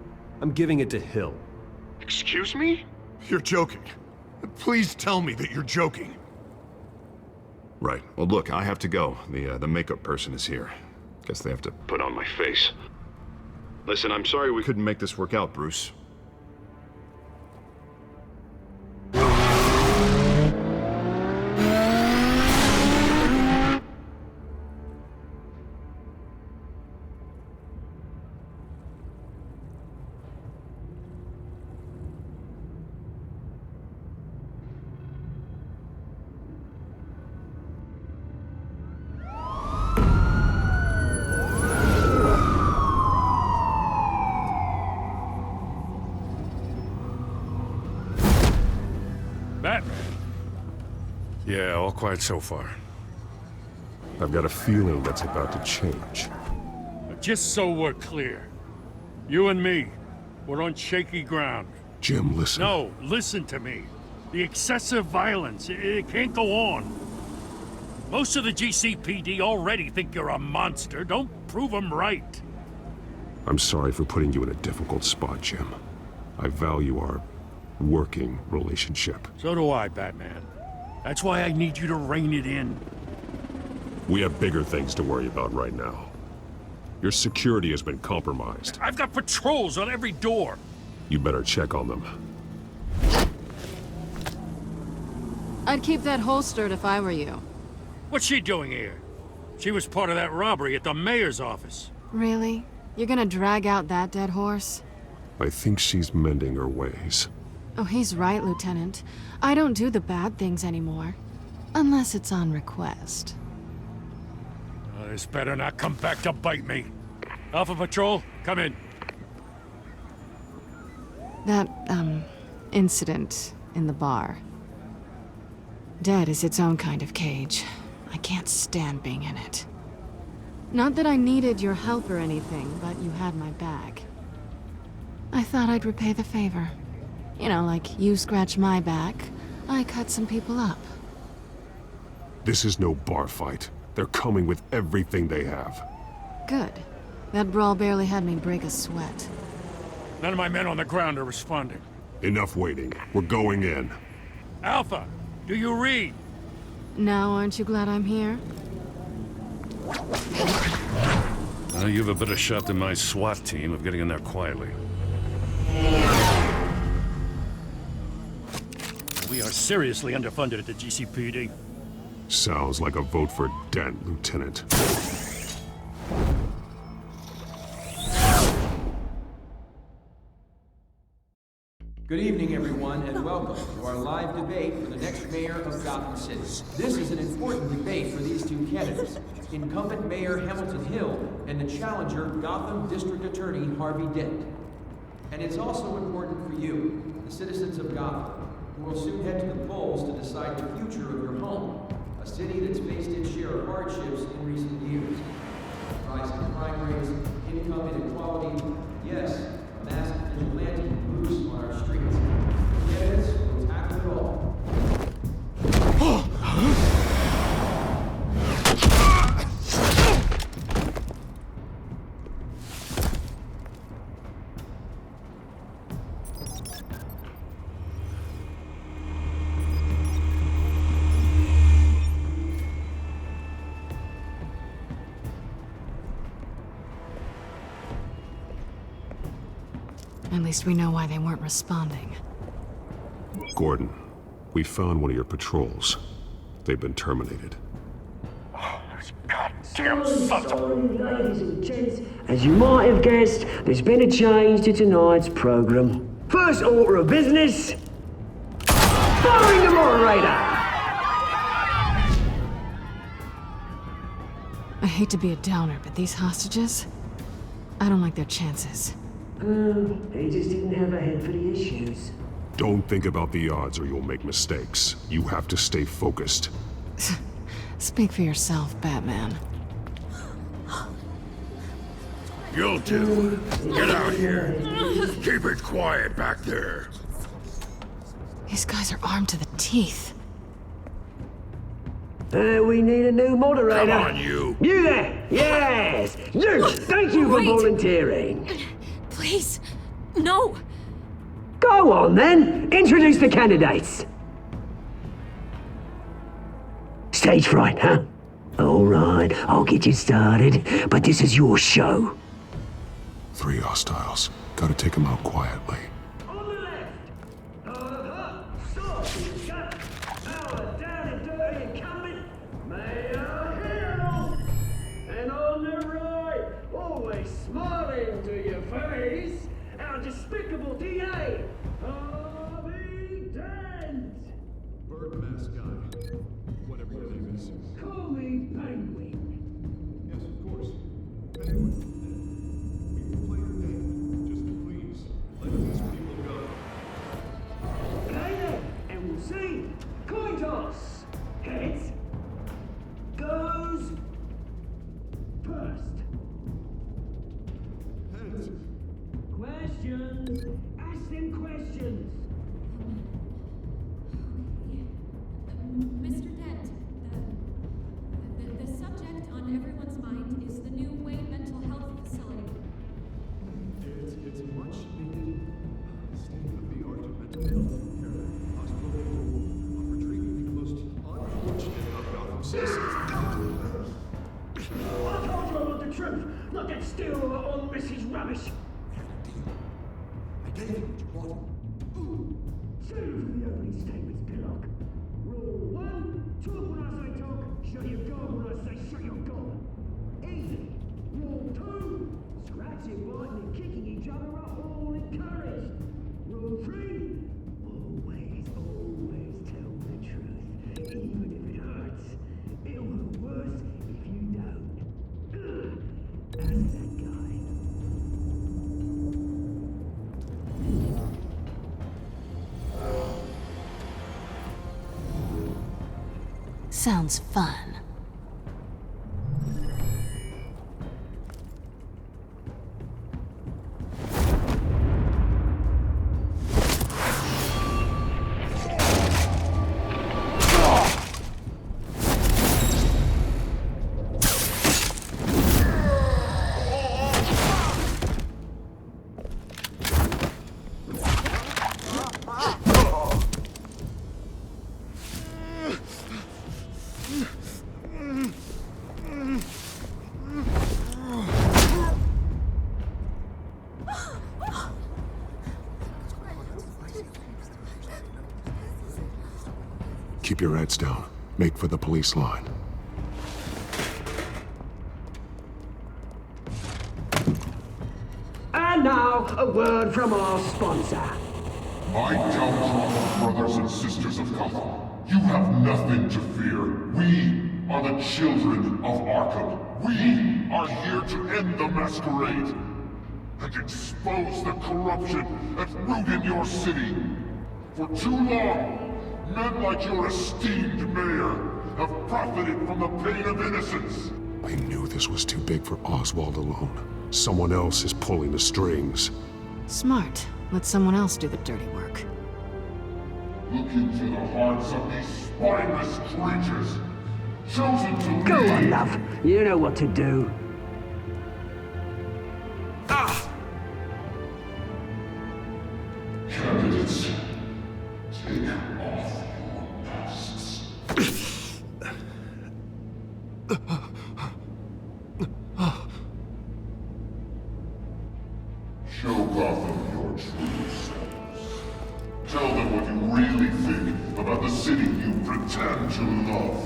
I'm giving it to Hill. Excuse me? You're joking. Please tell me that you're joking. Right. Well, look, I have to go. The makeup person is here. Guess they have to put on my face. Listen, I'm sorry we couldn't make this work out, Bruce. Batman? Yeah, all quiet so far. I've got a feeling that's about to change. Just so we're clear, you and me, we're on shaky ground. Jim, listen. No, listen to me. The excessive violence, it can't go on. Most of the GCPD already think you're a monster. Don't prove them right. I'm sorry for putting you in a difficult spot, Jim. I value our working relationship. So do I, Batman. That's why I need you to rein it in. We have bigger things to worry about right now. Your security has been compromised. I've got patrols on every door. You better check on them. I'd keep that holstered if I were you. What's she doing here? She was part of that robbery at the mayor's office. Really? You're gonna drag out that dead horse? I think she's mending her ways. Oh, he's right, Lieutenant. I don't do the bad things anymore. Unless it's on request. This better not come back to bite me. Alpha Patrol, come in. That, incident in the bar. Dead is its own kind of cage. I can't stand being in it. Not that I needed your help or anything, but you had my back. I thought I'd repay the favor. You know, like you scratch my back, I cut some people up. This is no bar fight. They're coming with everything they have. Good. That brawl barely had me break a sweat. None of my men on the ground are responding. Enough waiting. We're going in. Alpha, do you read? Now, aren't you glad I'm here? You have a better shot than my SWAT team of getting in there quietly. We are seriously underfunded at the GCPD. Sounds like a vote for Dent, Lieutenant. Good evening, everyone, and welcome to our live debate for the next mayor of Gotham City. This is an important debate for these two candidates, incumbent Mayor Hamilton Hill and the challenger Gotham District Attorney Harvey Dent. And it's also important for you, the citizens of Gotham, who will soon head to the polls to decide the future of your home, a city that's faced its share of hardships in recent years. Rising crime rates, income inequality, yes, a massive vigilante loose on our streets. Candidates will tackle it all. At least we know why they weren't responding. Gordon, we found one of your patrols. They've been terminated. Goddamn sons of... Ladies and gents, as you might have guessed, there's been a change to tonight's program. First order of business. Firing the moderator! I hate to be a downer, but these hostages, I don't like their chances. He just didn't have a head for the issues. Don't think about the odds or you'll make mistakes. You have to stay focused. Speak for yourself, Batman. You two, get out here. Keep it quiet back there. These guys are armed to the teeth. We need a new moderator. Come on, you. You there! Yes! You! Thank you for volunteering. Please, no! Go on then! Introduce the candidates! Stage fright, huh? Alright, I'll get you started, but this is your show. 3 hostiles. Gotta take them out quietly. And on the right, always smiling to your face, our despicable DA, Harvey Dent! Bird mask guy. Whatever your name is. Call me Penguin. Yes, of course. Penguin. We will play your game. Just please, let these people go. Okay then, and we'll see. Coin toss. Heads. Goes first. Heads. Questions. Ask them questions. Mr. Dent, the subject on everyone's mind is the new Wayne Mental Health Facility. It's a much needed state-of-the-art mental health care hospital capable of retrieving the most unfortunate of Gotham citizens. I told you I want the truth, not that still on Mrs. Rubbish. I gave you what you wanted. Save for the opening statements, Pillock. Rule 1, talk when I say talk, shut your gob when I say shut your gob. Easy. Rule 2, scratching, biting and kicking each other are all encouraged. Rule 3, always tell the truth, even if it hurts. It'll hurt worse if you don't. Ask that guy. Sounds fun. Keep your heads down. Make for the police line. And now, a word from our sponsor. My downtrodden brothers and sisters of Gotham, you have nothing to fear. We are the children of Arkham. We are here to end the masquerade and expose the corruption that ruined your city. For too long, men like your esteemed mayor have profited from the pain of innocence. I knew this was too big for Oswald alone. Someone else is pulling the strings. Smart. Let someone else do the dirty work. Look into the hearts of these spineless creatures, chosen to lead. Go on, love. You know what to do. Candidates, take off your masks. Show Gotham your true selves. Tell them what you really think about the city you pretend to love.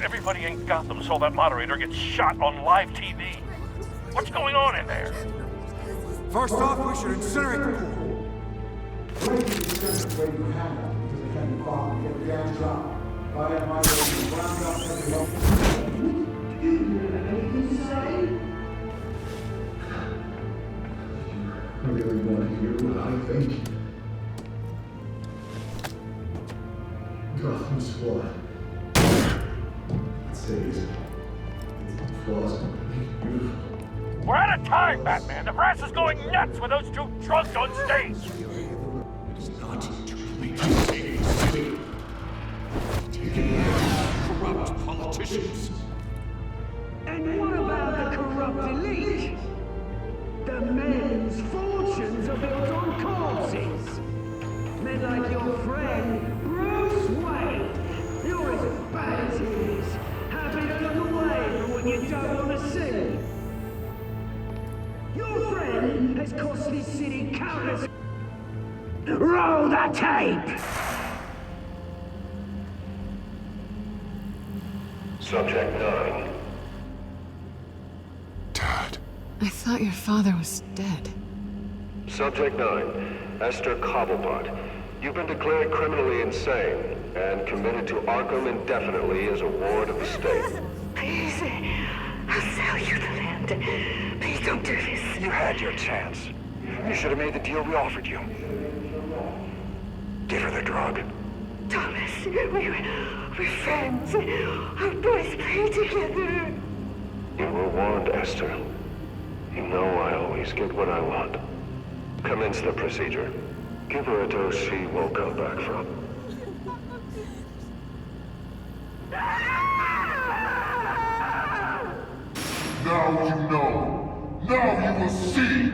Everybody in Gotham saw that moderator get shot on live TV. What's going on in there? First off, we should incinerate the pool. I really want to hear what I think. Gotham's flawed. I'd say it's flaws completely beautiful. We're out of time, Batman! The brass is going nuts with those two drunks on stage! It's not too late to save the city. Taking corrupt politicians. And what about the corrupt elite? The men's fortunes are built on corpses. Men like your friend, Bruce Wayne. You're as bad as he is. Happy to look away from what you don't want to see. Your friend has cost this city countless... Roll the tape! Subject 9. I thought your father was dead. Subject 9. Esther Cobblepot. You've been declared criminally insane and committed to Arkham indefinitely as a ward of the state. Please, I'll sell you the land. Please don't do this. You had your chance. You should have made the deal we offered you. Give her the drug. Thomas, we're friends. Our boys play together. You were warned, Esther. You know I always get what I want. Commence the procedure. Give her a dose she won't come back from. Now you know. Now you will see.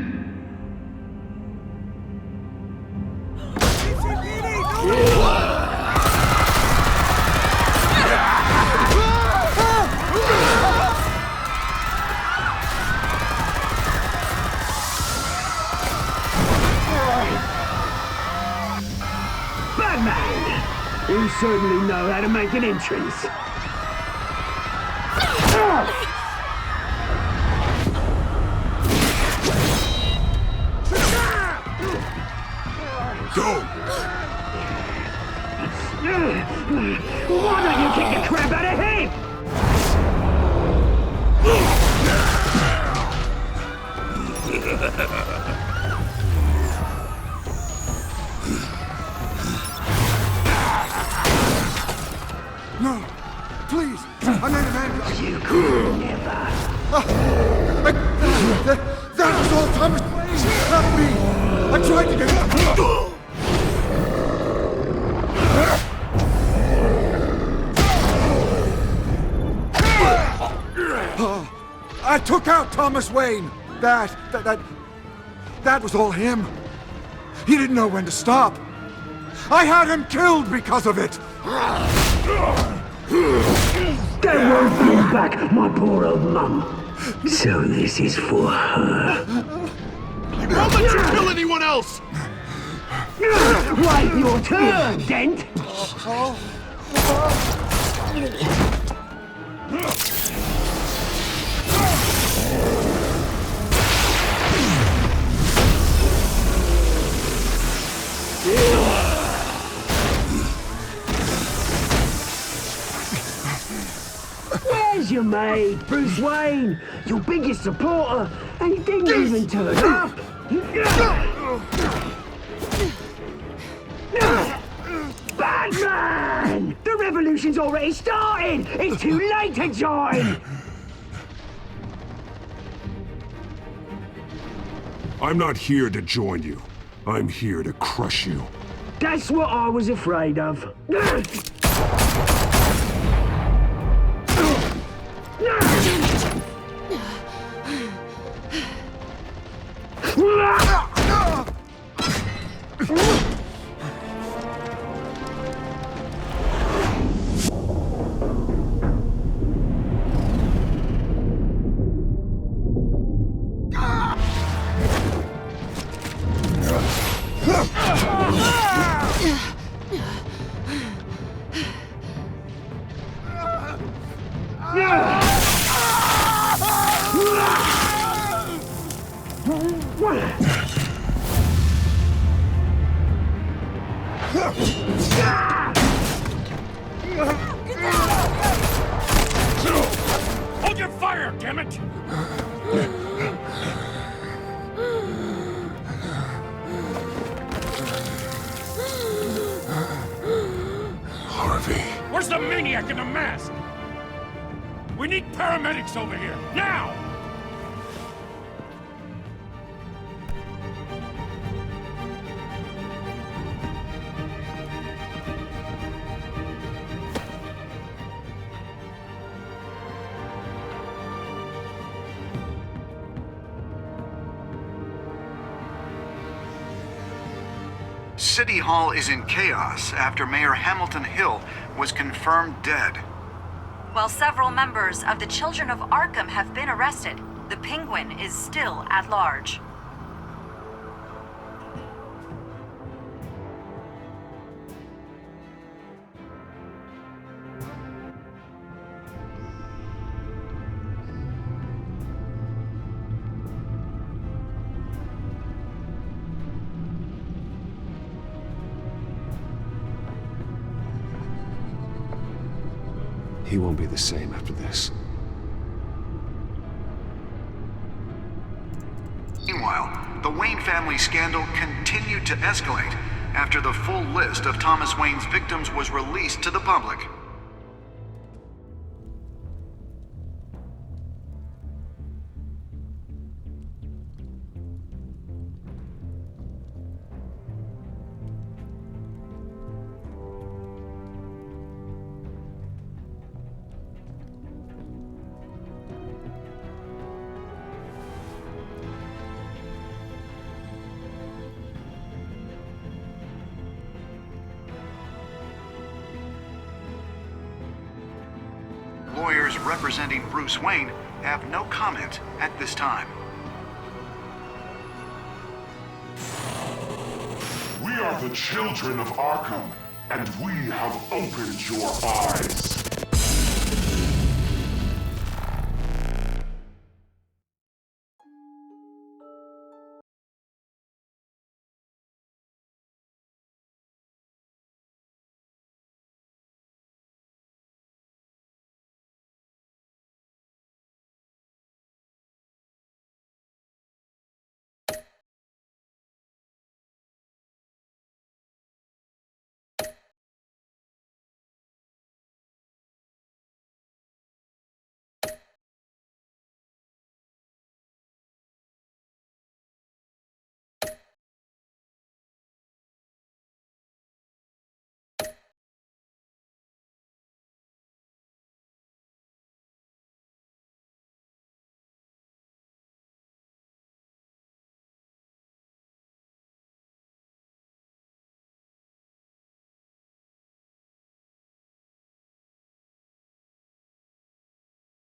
Batman! You certainly know how to make an entrance. Go! Why don't you kick the crap out of him? No! Please! I'm not a man! You could never! That was all Thomas Wayne! Not me! I tried to get him! I took out Thomas Wayne! That was all him. He didn't know when to stop. I had him killed because of it! That won't bring back my poor old mum. So this is for her. He won't let you kill anyone else! Wait your turn, Dent! Where's your mate, Bruce Wayne? Your biggest supporter, and he didn't even turn up. Batman! The revolution's already started! It's too late to join! I'm not here to join you. I'm here to crush you. That's what I was afraid of. We need paramedics over here, now! City Hall is in chaos after Mayor Hamilton Hill was confirmed dead. While several members of the Children of Arkham have been arrested, the Penguin is still at large. He won't be the same after this. Meanwhile, the Wayne family scandal continued to escalate after the full list of Thomas Wayne's victims was released to the public. Lawyers representing Bruce Wayne have no comment at this time. We are the children of Arkham, and we have opened your eyes.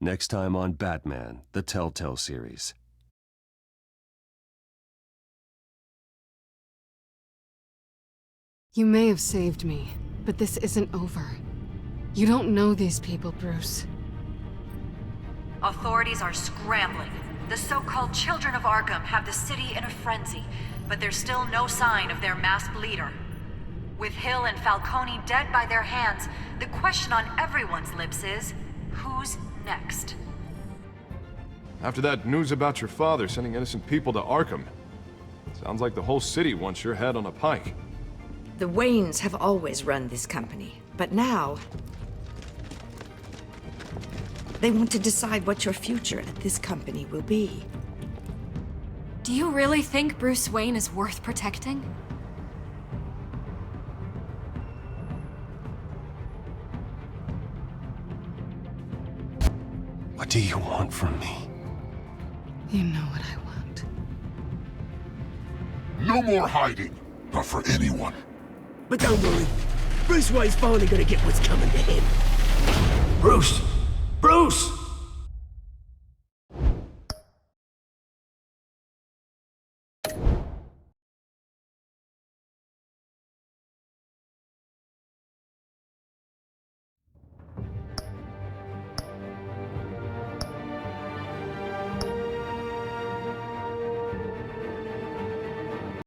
Next time on Batman, the Telltale series. You may have saved me, but this isn't over. You don't know these people, Bruce. Authorities are scrambling. The so-called Children of Arkham have the city in a frenzy, but there's still no sign of their masked leader. With Hill and Falcone dead by their hands, the question on everyone's lips is, who's next? After that news about your father sending innocent people to Arkham, sounds like the whole city wants your head on a pike. The Waynes have always run this company, but now they want to decide what your future at this company will be. Do you really think Bruce Wayne is worth protecting? What do you want from me? You know what I want. No more hiding, not for anyone. But don't worry, Bruce Wayne's finally gonna get what's coming to him. Bruce! Bruce!